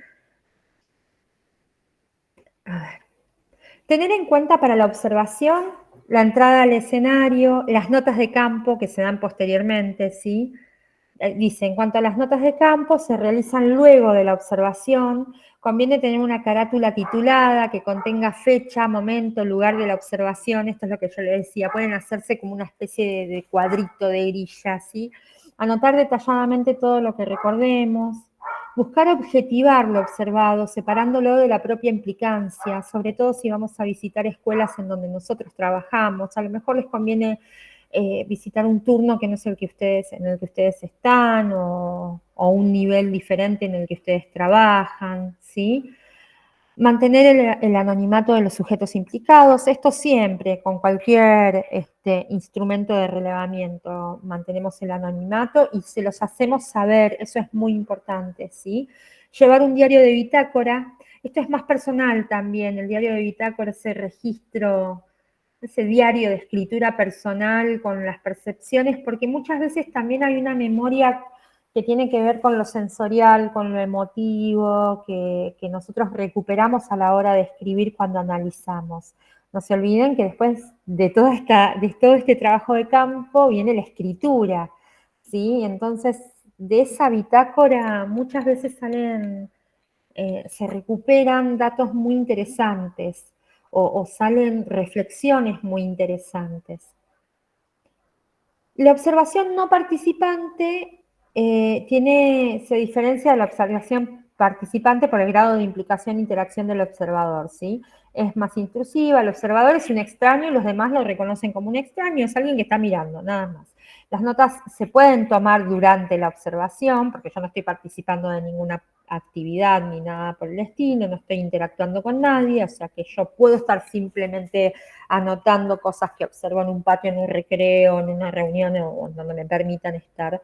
A ver. Tener en cuenta para la observación la entrada al escenario, las notas de campo que se dan posteriormente, ¿sí? Dice, en cuanto a las notas de campo, se realizan luego de la observación. Conviene tener una carátula titulada que contenga fecha, momento, lugar de la observación. Esto es lo que yo le decía. Pueden hacerse como una especie de cuadrito de grilla, ¿sí? Anotar detalladamente todo lo que recordemos. Buscar objetivar lo observado, separándolo de la propia implicancia, sobre todo si vamos a visitar escuelas en donde nosotros trabajamos. A lo mejor les conviene visitar un turno que no es en el que ustedes están o un nivel diferente en el que ustedes trabajan, ¿sí? Mantener el anonimato de los sujetos implicados, esto siempre, con cualquier instrumento de relevamiento, mantenemos el anonimato y se los hacemos saber, eso es muy importante, ¿sí? Llevar un diario de bitácora, esto es más personal también, el diario de bitácora, ese registro, ese diario de escritura personal con las percepciones, porque muchas veces también hay una memoria que tiene que ver con lo sensorial, con lo emotivo, que nosotros recuperamos a la hora de escribir cuando analizamos. No se olviden que después de todo este trabajo de campo viene la escritura, ¿sí? Entonces, de esa bitácora muchas veces se recuperan datos muy interesantes o salen reflexiones muy interesantes. La observación no participante se diferencia de la observación participante por el grado de implicación e interacción del observador, ¿sí? Es más intrusiva, el observador es un extraño y los demás lo reconocen como un extraño, es alguien que está mirando, nada más. Las notas se pueden tomar durante la observación, porque yo no estoy participando de ninguna actividad ni nada por el estilo, no estoy interactuando con nadie, o sea que yo puedo estar simplemente anotando cosas que observo en un patio, en un recreo, en una reunión o donde me permitan estar.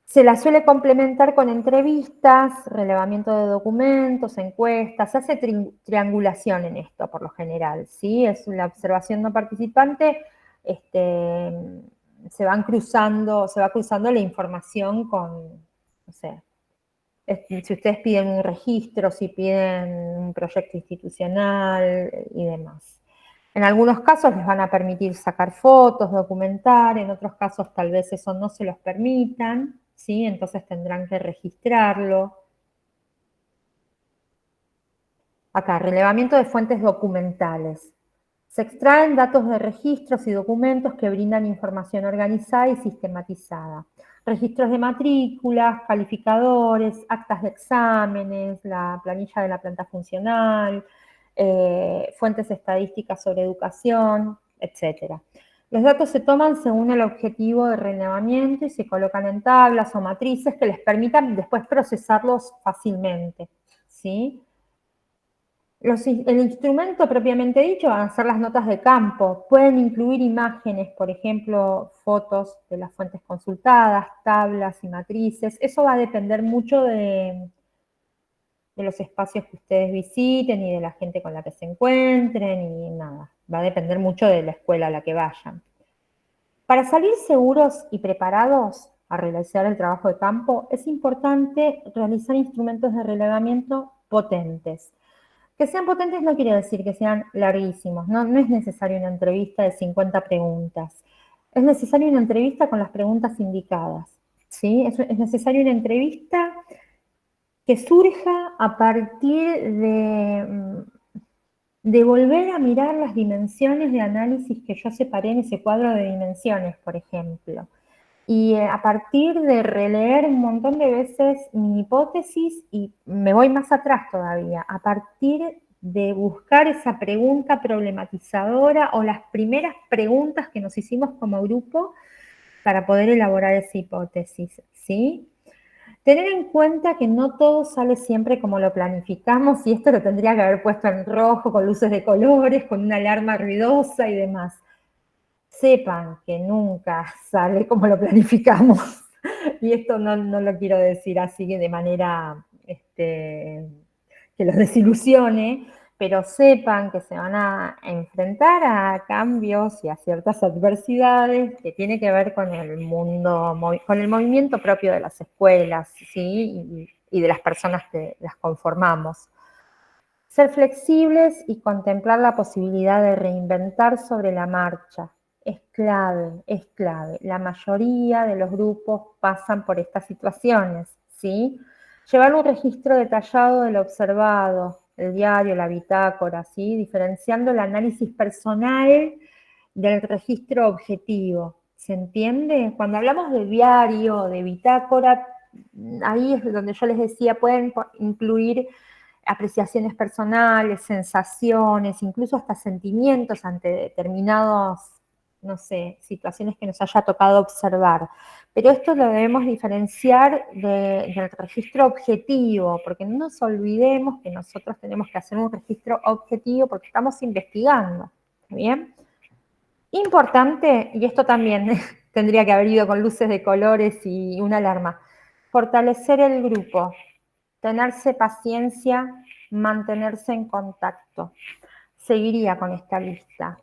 Se la suele complementar con entrevistas, relevamiento de documentos, encuestas, se hace triangulación en esto por lo general, ¿sí? Es la observación no participante, se va cruzando la información con, no sé, si ustedes piden un registro, si piden un proyecto institucional y demás. En algunos casos les van a permitir sacar fotos, documentar, en otros casos tal vez eso no se los permitan, ¿sí? Entonces tendrán que registrarlo. Acá, relevamiento de fuentes documentales. Se extraen datos de registros y documentos que brindan información organizada y sistematizada. Registros de matrículas, calificadores, actas de exámenes, la planilla de la planta funcional, fuentes estadísticas sobre educación, etc. Los datos se toman según el objetivo de relevamiento y se colocan en tablas o matrices que les permitan después procesarlos fácilmente, ¿sí? El instrumento propiamente dicho van a ser las notas de campo. Pueden incluir imágenes, por ejemplo, fotos de las fuentes consultadas, tablas y matrices. Eso va a depender mucho de los espacios que ustedes visiten y de la gente con la que se encuentren y nada. Va a depender mucho de la escuela a la que vayan. Para salir seguros y preparados a realizar el trabajo de campo, es importante realizar instrumentos de relevamiento potentes. Que sean potentes no quiere decir que sean larguísimos, no es necesaria una entrevista de 50 preguntas. Es necesaria una entrevista con las preguntas indicadas, ¿sí? Es necesaria una entrevista que surja a partir de volver a mirar las dimensiones de análisis que yo separé en ese cuadro de dimensiones, por ejemplo. Y a partir de releer un montón de veces mi hipótesis, y me voy más atrás todavía, a partir de buscar esa pregunta problematizadora o las primeras preguntas que nos hicimos como grupo para poder elaborar esa hipótesis, ¿sí? Tener en cuenta que no todo sale siempre como lo planificamos, y esto lo tendría que haber puesto en rojo, con luces de colores, con una alarma ruidosa y demás. Sepan que nunca sale como lo planificamos. Y esto no lo quiero decir así de manera que los desilusione, pero sepan que se van a enfrentar a cambios y a ciertas adversidades que tiene que ver con el mundo, con el movimiento propio de las escuelas, ¿sí? Y de las personas que las conformamos. Ser flexibles y contemplar la posibilidad de reinventar sobre la marcha. Es clave, es clave. La mayoría de los grupos pasan por estas situaciones, ¿sí? Llevar un registro detallado de lo observado, el diario, la bitácora, ¿sí? Diferenciando el análisis personal del registro objetivo. ¿Se entiende? Cuando hablamos de diario, de bitácora, ahí es donde yo les decía, pueden incluir apreciaciones personales, sensaciones, incluso hasta sentimientos ante determinados, no sé, situaciones que nos haya tocado observar. Pero esto lo debemos diferenciar del registro objetivo, porque no nos olvidemos que nosotros tenemos que hacer un registro objetivo porque estamos investigando, ¿está bien? Importante, y esto también tendría que haber ido con luces de colores y una alarma, fortalecer el grupo, tenerse paciencia, mantenerse en contacto. Seguiría con esta lista.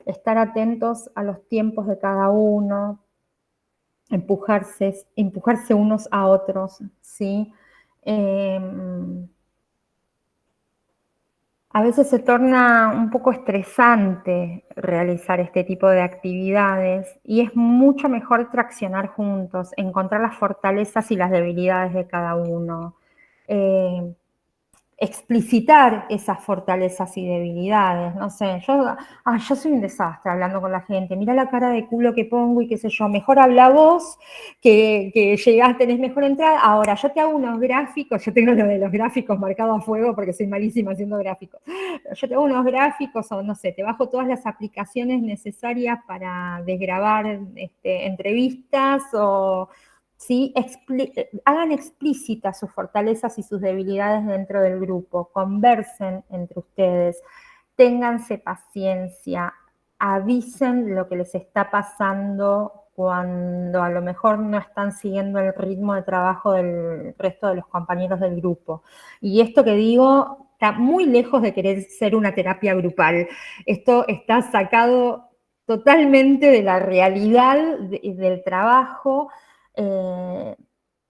Estar atentos a los tiempos de cada uno, empujarse unos a otros, ¿sí? A veces se torna un poco estresante realizar este tipo de actividades y es mucho mejor traccionar juntos, encontrar las fortalezas y las debilidades de cada uno. Explicitar esas fortalezas y debilidades, no sé, yo soy un desastre hablando con la gente, mira la cara de culo que pongo y qué sé yo, mejor habla vos, que llegás, tenés mejor entrada, ahora yo te hago unos gráficos, yo tengo lo de los gráficos marcados a fuego porque soy malísima haciendo gráficos, yo te hago unos gráficos o no sé, te bajo todas las aplicaciones necesarias para desgrabar entrevistas o... ¿sí? Hagan explícitas sus fortalezas y sus debilidades dentro del grupo, conversen entre ustedes, ténganse paciencia, avisen lo que les está pasando cuando a lo mejor no están siguiendo el ritmo de trabajo del resto de los compañeros del grupo. Y esto que digo está muy lejos de querer ser una terapia grupal. Esto está sacado totalmente de la realidad del trabajo.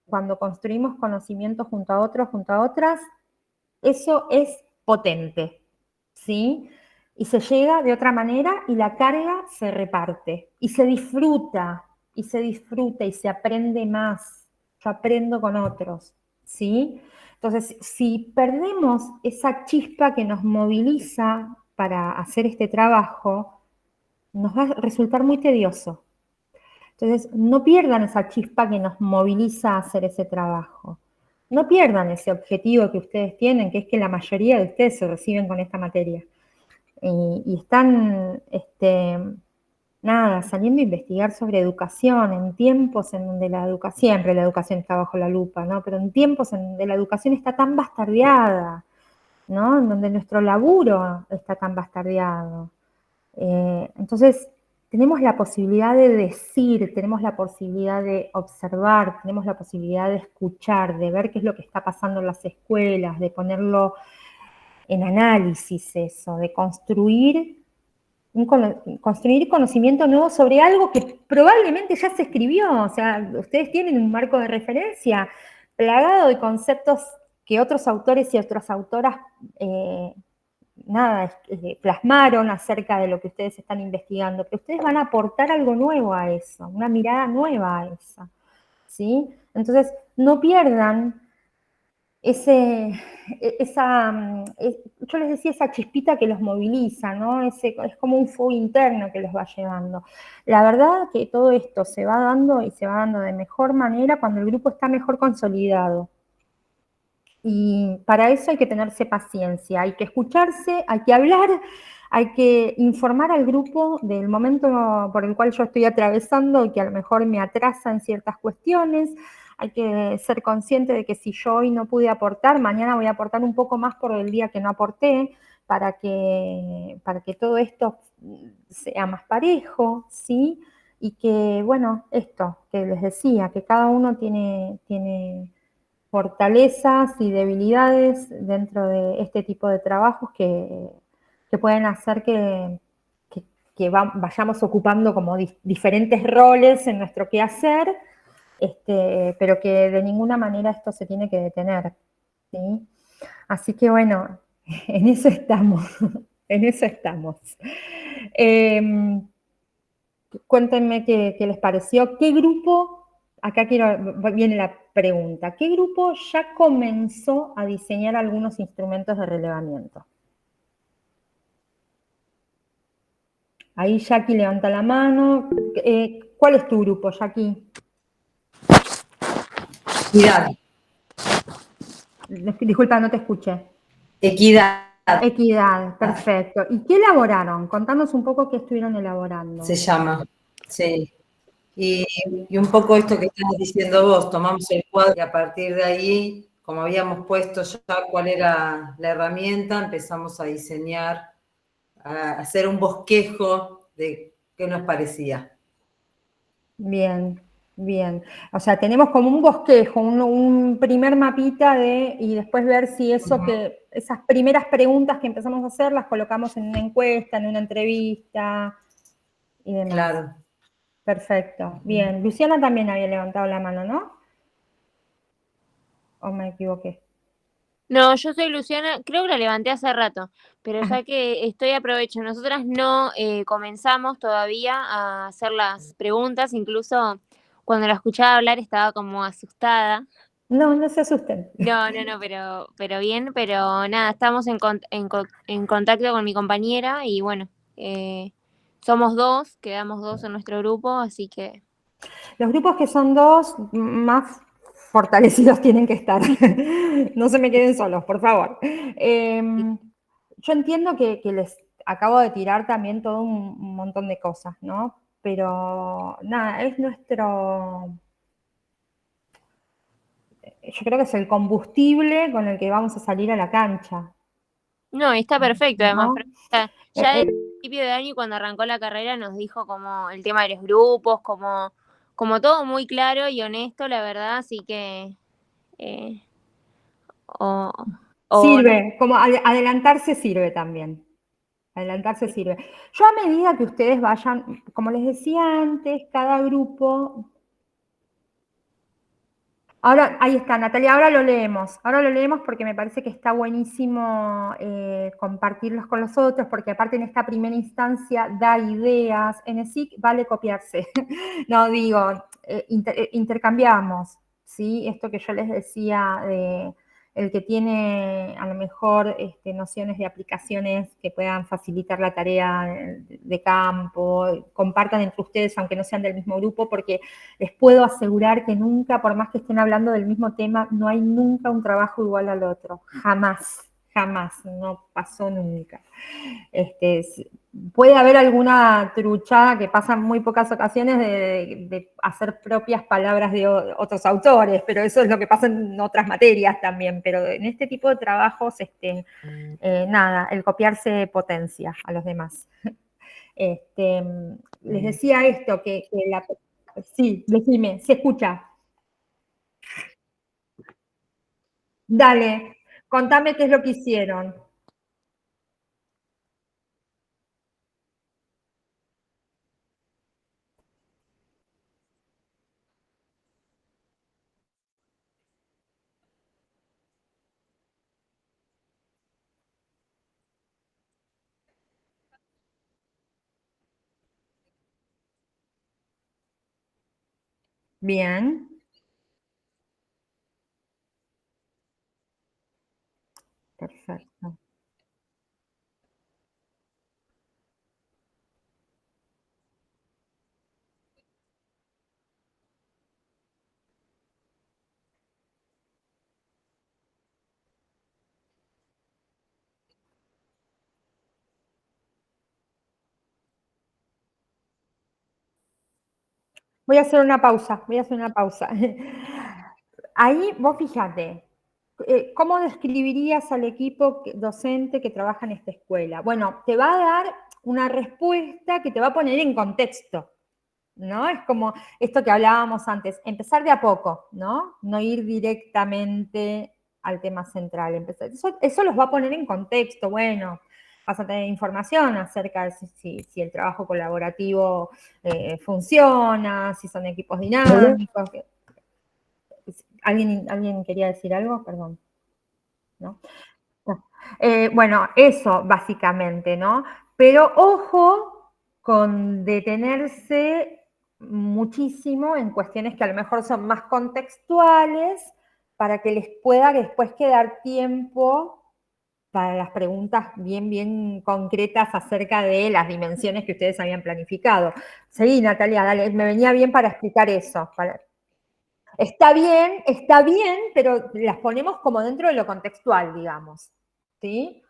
Cuando construimos conocimiento junto a otros, junto a otras, eso es potente, ¿sí? Y se llega de otra manera y la carga se reparte y se disfruta, y se aprende más. Yo aprendo con otros, ¿sí? Entonces, si perdemos esa chispa que nos moviliza para hacer este trabajo, nos va a resultar muy tedioso. Entonces, no pierdan esa chispa que nos moviliza a hacer ese trabajo. No pierdan ese objetivo que ustedes tienen, que es que la mayoría de ustedes se reciben con esta materia. Y están, saliendo a investigar sobre educación en tiempos en donde siempre la educación está bajo la lupa, ¿no? Pero en tiempos en donde la educación está tan bastardeada, ¿no? En donde nuestro laburo está tan bastardeado. Entonces, tenemos la posibilidad de decir, tenemos la posibilidad de observar, tenemos la posibilidad de escuchar, de ver qué es lo que está pasando en las escuelas, de ponerlo en análisis eso, de construir conocimiento nuevo sobre algo que probablemente ya se escribió. O sea, ustedes tienen un marco de referencia plagado de conceptos que otros autores y otras autoras plasmaron acerca de lo que ustedes están investigando, pero ustedes van a aportar algo nuevo a eso, una mirada nueva a eso, ¿sí? Entonces, no pierdan yo les decía, esa chispita que los moviliza, ¿no? Es como un fuego interno que los va llevando. La verdad que todo esto se va dando y se va dando de mejor manera cuando el grupo está mejor consolidado. Y para eso hay que tenerse paciencia, hay que escucharse, hay que hablar, hay que informar al grupo del momento por el cual yo estoy atravesando y que a lo mejor me atrasa en ciertas cuestiones. Hay que ser consciente de que si yo hoy no pude aportar, mañana voy a aportar un poco más por el día que no aporté, para que todo esto sea más parejo, ¿sí? Y que, bueno, esto que les decía, que cada uno tiene fortalezas y debilidades dentro de este tipo de trabajos que pueden hacer que vayamos ocupando como diferentes roles en nuestro quehacer, pero que de ninguna manera esto se tiene que detener, ¿sí? Así que bueno, en eso estamos, en eso estamos. Cuéntenme qué les pareció, qué grupo. Acá viene la pregunta. ¿Qué grupo ya comenzó a diseñar algunos instrumentos de relevamiento? Ahí Jackie levanta la mano. ¿Cuál es tu grupo, Jackie? Equidad. Disculpa, no te escuché. Equidad. Equidad, perfecto. ¿Y qué elaboraron? Contanos un poco qué estuvieron elaborando. Se llama, sí. Y un poco esto que estás diciendo vos, tomamos el cuadro y a partir de ahí, como habíamos puesto ya cuál era la herramienta, empezamos a diseñar, a hacer un bosquejo de qué nos parecía. Bien, bien. O sea, tenemos como un bosquejo, un primer mapita y después ver si esas primeras preguntas que empezamos a hacer las colocamos en una encuesta, en una entrevista y demás. Claro. Perfecto, bien. Luciana también había levantado la mano, ¿no? ¿O me equivoqué? No, yo soy Luciana, creo que la levanté hace rato, pero ya que aprovecho. Nosotras no comenzamos todavía a hacer las preguntas, incluso cuando la escuchaba hablar estaba como asustada. No, no se asusten. No, pero bien, pero nada, estamos en contacto con mi compañera y bueno, somos dos, quedamos dos en nuestro grupo, así que... Los grupos que son dos, más fortalecidos tienen que estar. No se me queden solos, por favor. Yo entiendo que les acabo de tirar también todo un montón de cosas, ¿no? Pero nada, es yo creo que es el combustible con el que vamos a salir a la cancha. No, está perfecto, además. ¿No? Pero, ya desde el principio de año, cuando arrancó la carrera, nos dijo como el tema de los grupos, como todo muy claro y honesto, la verdad, así que... sirve, como adelantarse sirve también. Adelantarse sirve. Yo a medida que ustedes vayan, como les decía antes, cada grupo... Ahora, ahí está, Natalia, ahora lo leemos porque me parece que está buenísimo compartirlos con los otros, porque aparte en esta primera instancia da ideas, en el SIC vale copiarse, no digo, intercambiamos, ¿sí? Esto que yo les decía de el que tiene a lo mejor nociones de aplicaciones que puedan facilitar la tarea de campo, compartan entre ustedes aunque no sean del mismo grupo, porque les puedo asegurar que nunca, por más que estén hablando del mismo tema, no hay nunca un trabajo igual al otro, jamás, jamás, no pasó nunca. puede haber alguna truchada que pasa en muy pocas ocasiones de hacer propias palabras de otros autores, pero eso es lo que pasa en otras materias también. Pero en este tipo de trabajos, nada, el copiarse potencia a los demás. Les decía esto, sí, decime, se escucha. Dale, contame qué es lo que hicieron. Bien, perfecto. Voy a hacer una pausa, voy a hacer una pausa. Ahí vos fíjate, ¿cómo describirías al equipo docente que trabaja en esta escuela? Bueno, te va a dar una respuesta que te va a poner en contexto, ¿no? Es como esto que hablábamos antes, empezar de a poco, ¿no? No ir directamente al tema central. Eso los va a poner en contexto, bueno, vas a tener información acerca de si el trabajo colaborativo funciona, si son equipos dinámicos. ¿Alguien quería decir algo? Perdón. ¿No? Bueno, eso básicamente, ¿no? Pero ojo con detenerse muchísimo en cuestiones que a lo mejor son más contextuales para que les pueda después quedar tiempo para las preguntas bien concretas acerca de las dimensiones que ustedes habían planificado. Sí, Natalia, dale, me venía bien para explicar eso. Está bien, pero las ponemos como dentro de lo contextual, digamos. ¿Sí?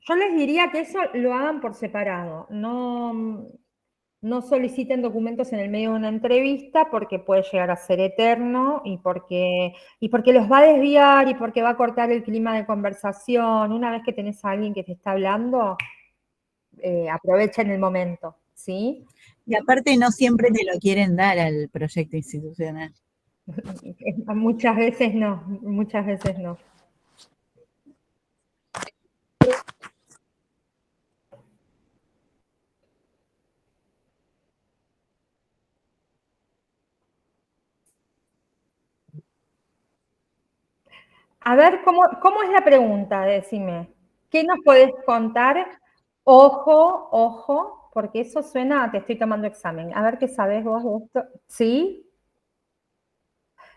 Yo les diría que eso lo hagan por separado. No soliciten documentos en el medio de una entrevista porque puede llegar a ser eterno y porque los va a desviar y porque va a cortar el clima de conversación. Una vez que tenés a alguien que te está hablando, aprovechen el momento, ¿sí? Y aparte no siempre te lo quieren dar al proyecto institucional. Muchas veces no, muchas veces no. A ver, ¿cómo es la pregunta? Decime. ¿Qué nos podés contar? Ojo, porque eso suena a te estoy tomando examen. A ver qué sabés vos de esto. ¿Sí?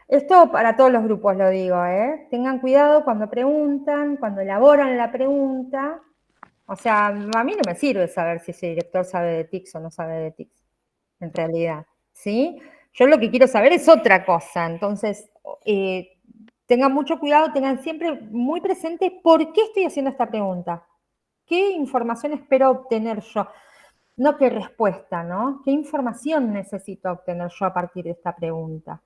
Esto para todos los grupos lo digo, ¿eh? Tengan cuidado cuando preguntan, cuando elaboran la pregunta. O sea, a mí no me sirve saber si ese director sabe de TICS o no sabe de TICS, en realidad, ¿sí? Yo lo que quiero saber es otra cosa. Entonces, tengan mucho cuidado, tengan siempre muy presente por qué estoy haciendo esta pregunta. ¿Qué información espero obtener yo? No qué respuesta, ¿no? ¿Qué información necesito obtener yo a partir de esta pregunta?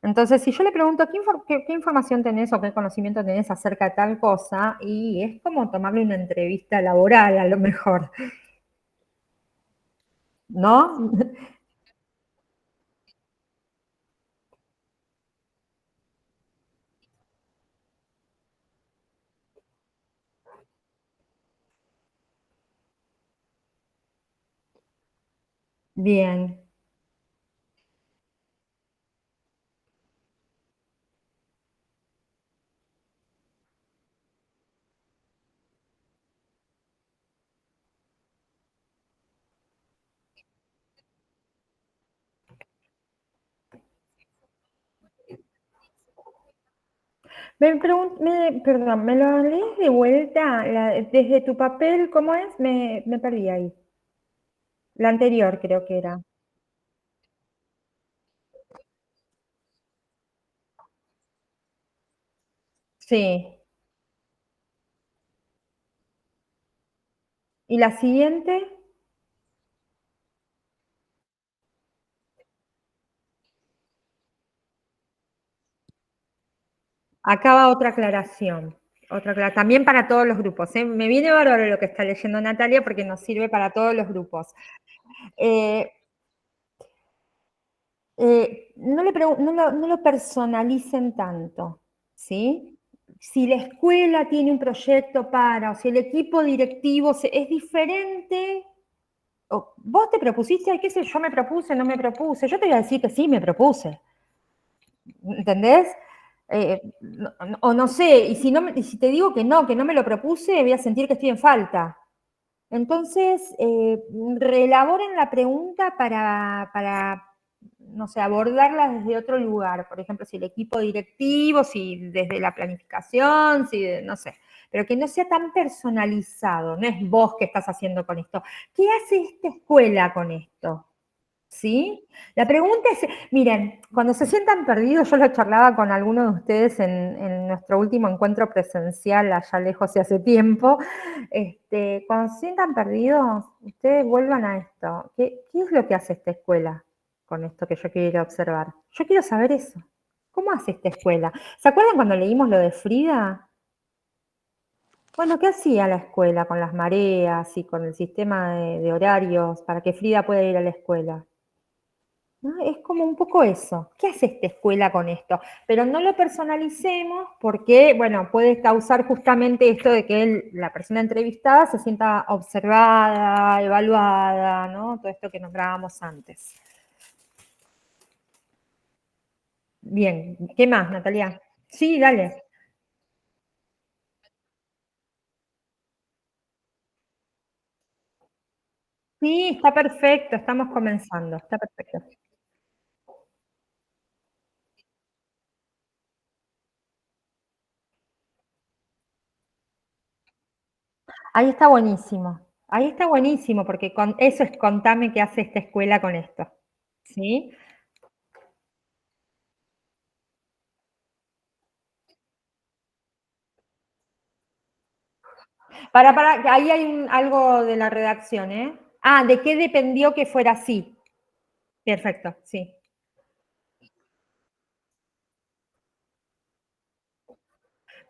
Entonces, si yo le pregunto, ¿qué información tenés o qué conocimiento tenés acerca de tal cosa? Y es como tomarle una entrevista laboral, a lo mejor, ¿no? Bien. Perdón, ¿me lo lees de vuelta? Desde tu papel, ¿cómo es? Me perdí ahí. La anterior creo que era. Sí. ¿Y la siguiente? Acá va otra aclaración. También para todos los grupos. ¿Eh? Me viene bárbaro lo que está leyendo Natalia porque nos sirve para todos los grupos. No lo personalicen tanto, ¿sí? Si la escuela tiene un proyecto o si el equipo directivo es diferente, vos te propusiste, ay, qué sé yo, me propuse, no me propuse, yo te voy a decir que sí, me propuse, ¿entendés? O no sé, y si te digo que no me lo propuse, voy a sentir que estoy en falta. Entonces, reelaboren la pregunta para, no sé, abordarla desde otro lugar. Por ejemplo, si el equipo directivo, si desde la planificación, no sé. Pero que no sea tan personalizado. No es vos qué estás haciendo con esto. ¿Qué hace esta escuela con esto? ¿Sí? La pregunta es, miren, cuando se sientan perdidos, yo lo charlaba con algunos de ustedes en nuestro último encuentro presencial, allá lejos y hace tiempo, cuando se sientan perdidos, ustedes vuelvan a esto. ¿Qué es lo que hace esta escuela con esto que yo quiero ir a observar? Yo quiero saber eso. ¿Cómo hace esta escuela? ¿Se acuerdan cuando leímos lo de Frida? Bueno, ¿qué hacía la escuela con las mareas y con el sistema de horarios para que Frida pueda ir a la escuela? ¿No? Es como un poco eso. ¿Qué hace esta escuela con esto? Pero no lo personalicemos porque, bueno, puede causar justamente esto de que la persona entrevistada se sienta observada, evaluada, ¿no? Todo esto que nombrábamos antes. Bien, ¿qué más, Natalia? Sí, dale. Sí, está perfecto, estamos comenzando, está perfecto. Ahí está buenísimo, porque eso es contame qué hace esta escuela con esto. ¿Sí? Que ahí hay algo de la redacción, ¿eh? Ah, ¿de qué dependió que fuera así? Perfecto, sí.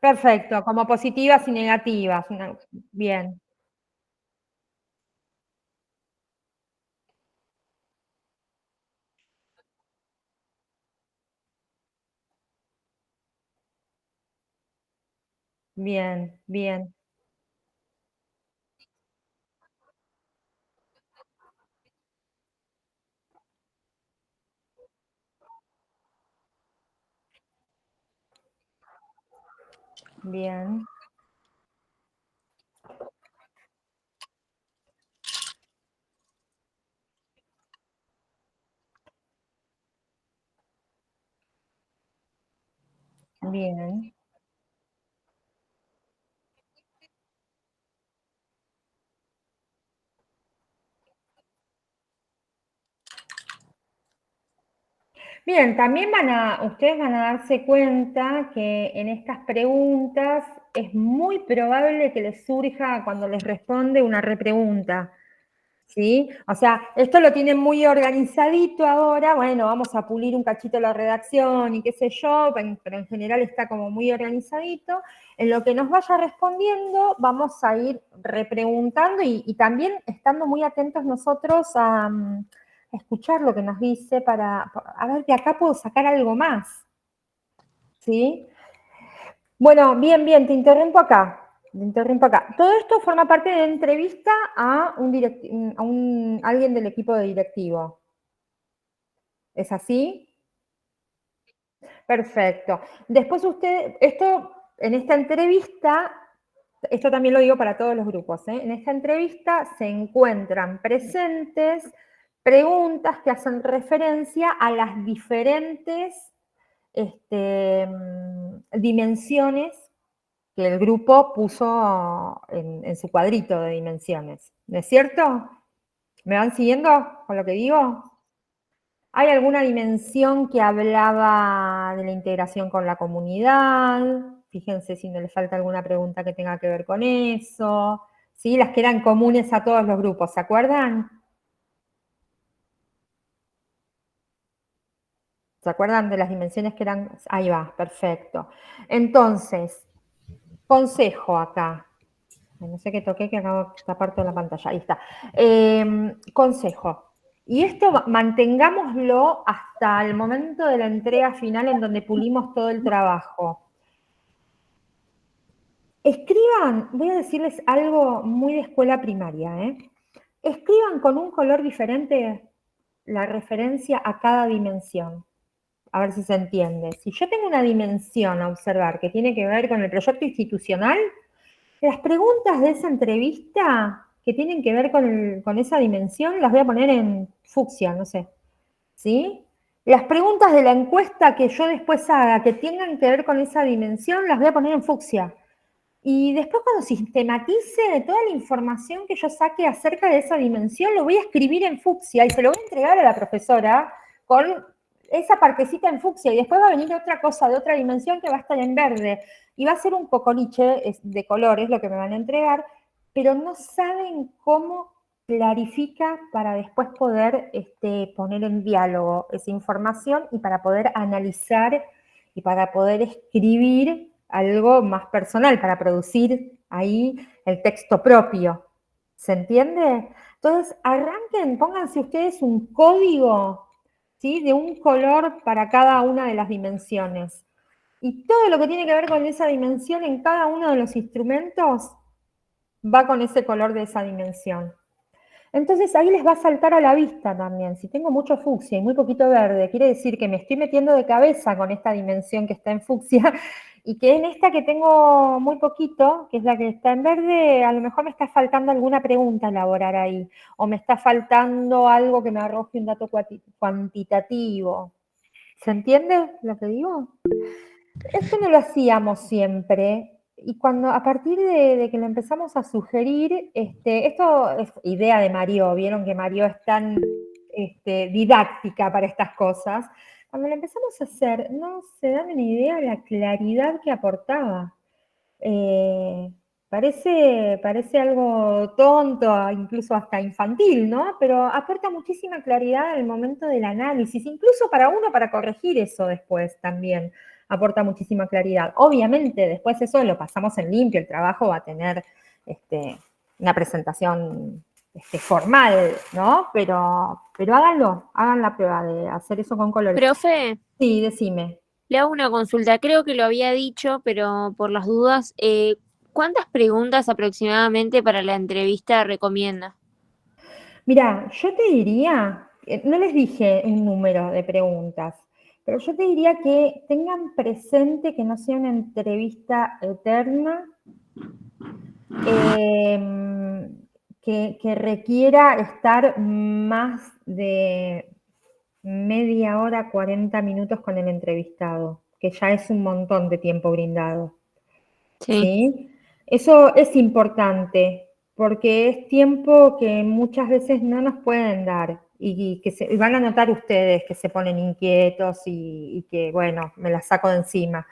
Perfecto, como positivas y negativas. Bien, bien, bien, bien, bien, bien. También ustedes van a darse cuenta que en estas preguntas es muy probable que les surja cuando les responde una repregunta. ¿Sí? O sea, esto lo tienen muy organizadito ahora, bueno, vamos a pulir un cachito la redacción y qué sé yo, pero en general está como muy organizadito. En lo que nos vaya respondiendo, vamos a ir repreguntando y también estando muy atentos nosotros a escuchar lo que nos dice a ver que acá puedo sacar algo más, ¿sí? Bueno, bien, bien, te interrumpo acá. Todo esto forma parte de entrevista a alguien del equipo de directivo. ¿Es así? Perfecto. Después en esta entrevista, esto también lo digo para todos los grupos, ¿eh? En esta entrevista se encuentran presentes preguntas que hacen referencia a las diferentes dimensiones que el grupo puso en su cuadrito de dimensiones. ¿No es cierto? ¿Me van siguiendo con lo que digo? ¿Hay alguna dimensión que hablaba de la integración con la comunidad? Fíjense si no les falta alguna pregunta que tenga que ver con eso. ¿Sí? Las que eran comunes a todos los grupos, ¿se acuerdan? ¿Se acuerdan de las dimensiones que eran? Ahí va, perfecto. Entonces, consejo acá. No sé qué toqué, que acabo de tapar toda la pantalla. Ahí está. Consejo. Y esto mantengámoslo hasta el momento de la entrega final en donde pulimos todo el trabajo. Escriban, voy a decirles algo muy de escuela primaria, ¿eh? Escriban con un color diferente la referencia a cada dimensión. A ver si se entiende. Si yo tengo una dimensión a observar que tiene que ver con el proyecto institucional, las preguntas de esa entrevista que tienen que ver con esa dimensión las voy a poner en fucsia, no sé. ¿Sí? Las preguntas de la encuesta que yo después haga que tengan que ver con esa dimensión las voy a poner en fucsia. Y después cuando sistematice toda la información que yo saque acerca de esa dimensión, lo voy a escribir en fucsia y se lo voy a entregar a la profesora con esa partecita en fucsia. Y después va a venir otra cosa de otra dimensión que va a estar en verde. Y va a ser un cocoliche de colores lo que me van a entregar, pero no saben cómo clarifica para después poder poner en diálogo esa información y para poder analizar y para poder escribir algo más personal, para producir ahí el texto propio. ¿Se entiende? Entonces, arranquen, pónganse ustedes un código, ¿sí? De un color para cada una de las dimensiones. Y todo lo que tiene que ver con esa dimensión en cada uno de los instrumentos va con ese color de esa dimensión. Entonces ahí les va a saltar a la vista también. Si tengo mucho fucsia y muy poquito verde, quiere decir que me estoy metiendo de cabeza con esta dimensión que está en fucsia y que en esta que tengo muy poquito, que es la que está en verde, a lo mejor me está faltando alguna pregunta a elaborar ahí, o me está faltando algo que me arroje un dato cuantitativo. ¿Se entiende lo que digo? Esto no lo hacíamos siempre. Y cuando, a partir de que lo empezamos a sugerir, esto es idea de Mario, vieron que Mario es tan didáctica para estas cosas. Cuando lo empezamos a hacer, no se dan una idea de la claridad que aportaba. Parece algo tonto, incluso hasta infantil, ¿no? Pero aporta muchísima claridad al momento del análisis, incluso para uno para corregir eso después también aporta muchísima claridad. Obviamente, después eso lo pasamos en limpio, el trabajo va a tener una presentación formal, ¿no? Pero háganlo, hagan la prueba de hacer eso con colores. Profe, Sí, decime. le hago una consulta. Creo que lo había dicho, pero por las dudas, ¿cuántas preguntas aproximadamente para la entrevista recomienda? Mira, yo te diría, no les dije un número de preguntas, pero yo te diría que tengan presente que no sea una entrevista eterna, que requiera estar más de media hora, 40 minutos con el entrevistado, que ya es un montón de tiempo brindado. ¿Sí? Eso es importante, porque es tiempo que muchas veces no nos pueden dar y que van a notar ustedes que se ponen inquietos y que, bueno, me las saco de encima.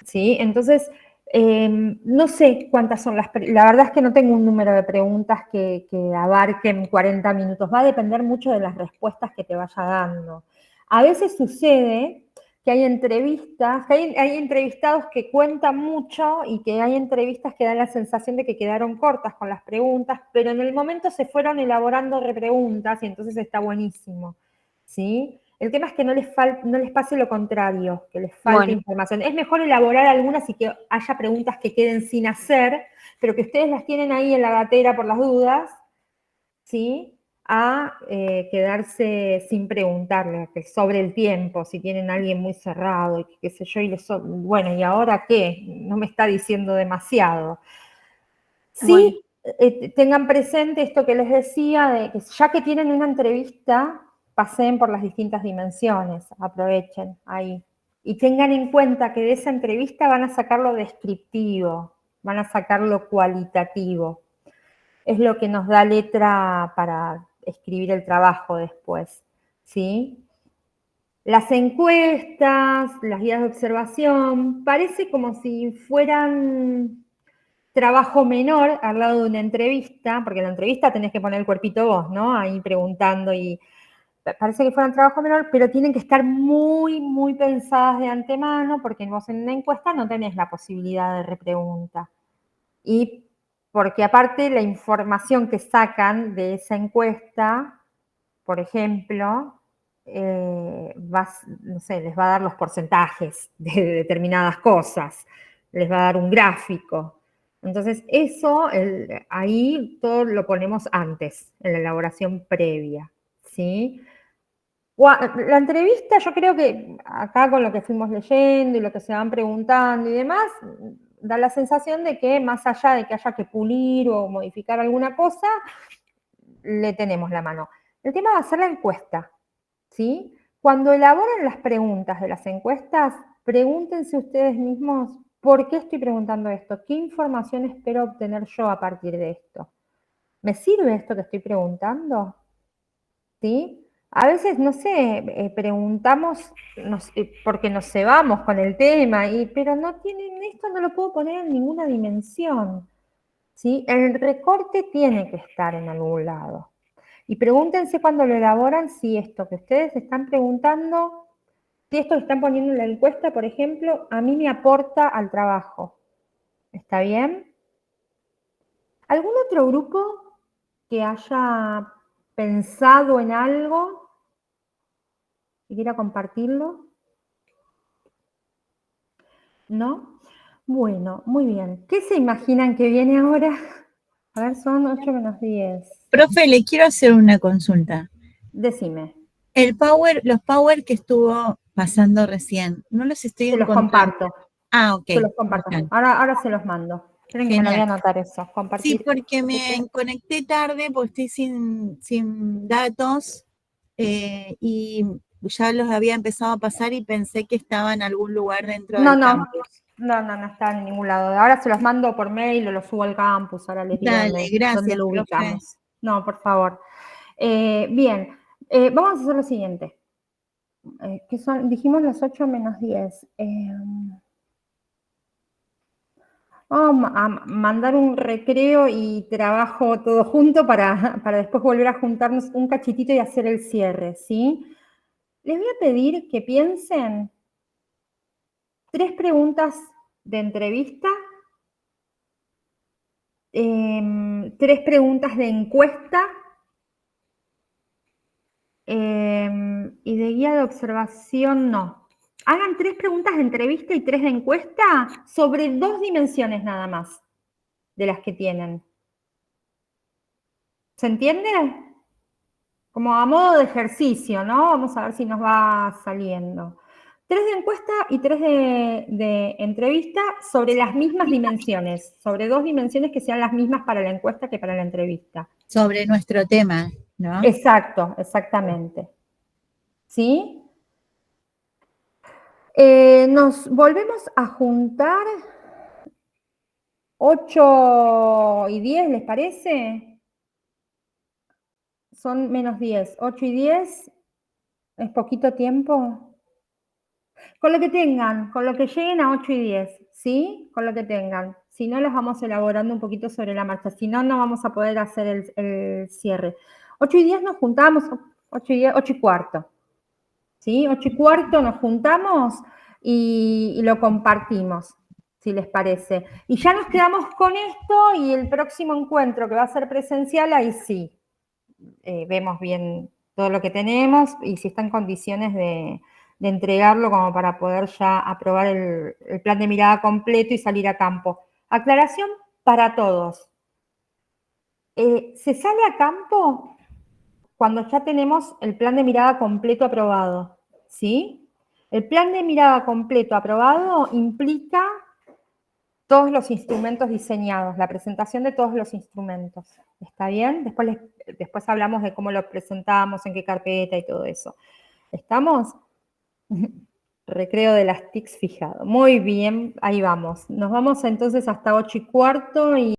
¿Sí? Entonces, no sé cuántas son la verdad es que no tengo un número de preguntas que abarquen 40 minutos. Va a depender mucho de las respuestas que te vaya dando. A veces sucede que hay entrevistas, que hay entrevistados que cuentan mucho y que hay entrevistas que dan la sensación de que quedaron cortas con las preguntas, pero en el momento se fueron elaborando repreguntas y entonces está buenísimo, ¿sí? El tema es que no les pase lo contrario, que les falte información. Es mejor elaborar algunas y que haya preguntas que queden sin hacer, pero que ustedes las tienen ahí en la gatera por las dudas, ¿sí? A quedarse sin preguntarle, que sobre el tiempo, si tienen a alguien muy cerrado, y qué sé yo, bueno, ¿y ahora qué? No me está diciendo demasiado. Sí, tengan presente esto que les decía, de que ya que tienen una entrevista, pasen por las distintas dimensiones, aprovechen ahí. Y tengan en cuenta que de esa entrevista van a sacar lo descriptivo, van a sacar lo cualitativo. Es lo que nos da letra para escribir el trabajo después, ¿sí? Las encuestas, las guías de observación, parece como si fueran trabajo menor al lado de una entrevista, porque en la entrevista tenés que poner el cuerpito vos, ¿no? Ahí preguntando y parece que fueran trabajo menor, pero tienen que estar muy, muy pensadas de antemano, porque vos en una encuesta no tenés la posibilidad de repregunta. Y porque aparte la información que sacan de esa encuesta, por ejemplo, no sé, les va a dar los porcentajes de determinadas cosas, les va a dar un gráfico. Entonces, eso, ahí todo lo ponemos antes, en la elaboración previa, ¿sí? La entrevista, yo creo que acá con lo que fuimos leyendo y lo que se van preguntando y demás, da la sensación de que más allá de que haya que pulir o modificar alguna cosa, le tenemos la mano. El tema va a ser la encuesta, ¿sí? Cuando elaboren las preguntas de las encuestas, pregúntense ustedes mismos, ¿por qué estoy preguntando esto? ¿Qué información espero obtener yo a partir de esto? ¿Me sirve esto que estoy preguntando? ¿Sí? A veces, no sé, preguntamos porque nos cebamos con el tema, pero esto no lo puedo poner en ninguna dimensión, ¿sí? El recorte tiene que estar en algún lado. Y pregúntense cuando lo elaboran si esto que ustedes están preguntando, si esto que están poniendo en la encuesta, por ejemplo, a mí me aporta al trabajo. ¿Está bien? ¿Algún otro grupo que haya pensado en algo y quiera compartirlo? ¿No? Bueno, muy bien. ¿Qué se imaginan que viene ahora? A ver, son 8 menos 10. Profe, le quiero hacer una consulta. Decime. Los power que estuvo pasando recién, no los estoy Se los encontrando. comparto. Ah, ok. Se los comparto. Genial. Ahora se los mando. Esperen que me lo voy a anotar eso. Compartir. Sí, porque me conecté tarde, porque estoy sin datos y ya los había empezado a pasar y pensé que estaba en algún lugar dentro del campus. No está en ningún lado. Ahora se los mando por mail o los subo al campus. Ahora les digo dónde lo ubicamos. Profe. No, por favor. Bien, vamos a hacer lo siguiente. Dijimos las 8 menos 10. Vamos a mandar un recreo y trabajo todo junto para después volver a juntarnos un cachitito y hacer el cierre, ¿sí? Les voy a pedir que piensen 3 preguntas de entrevista, 3 preguntas de encuesta y de guía de observación no. Hagan 3 preguntas de entrevista y 3 de encuesta sobre 2 dimensiones nada más de las que tienen. ¿Se entiende? Como a modo de ejercicio, ¿no? Vamos a ver si nos va saliendo. 3 de encuesta y 3 de entrevista sobre las mismas dimensiones, sobre 2 dimensiones que sean las mismas para la encuesta que para la entrevista. Sobre nuestro tema, ¿no? Exacto, exactamente. ¿Sí? Nos volvemos a juntar 8 y 10, ¿les parece? Son menos 10. 8 y 10 es poquito tiempo. Con lo que tengan, con lo que lleguen a 8 y 10, ¿sí? Con lo que tengan. Si no, los vamos elaborando un poquito sobre la marcha. Si no, no vamos a poder hacer el cierre. 8 y 10 nos juntamos, 8 y cuarto. ¿Sí? 8 y cuarto nos juntamos y lo compartimos, si les parece. Y ya nos quedamos con esto y el próximo encuentro que va a ser presencial, ahí sí. Vemos bien todo lo que tenemos y si está en condiciones de entregarlo como para poder ya aprobar el plan de mirada completo y salir a campo. Aclaración para todos. Se sale a campo cuando ya tenemos el plan de mirada completo aprobado, ¿sí? El plan de mirada completo aprobado implica todos los instrumentos diseñados, la presentación de todos los instrumentos. ¿Está bien? Después hablamos de cómo lo presentamos, en qué carpeta y todo eso. ¿Estamos? Recreo de las TICs fijado. Muy bien, ahí vamos. Nos vamos entonces hasta 8 y cuarto y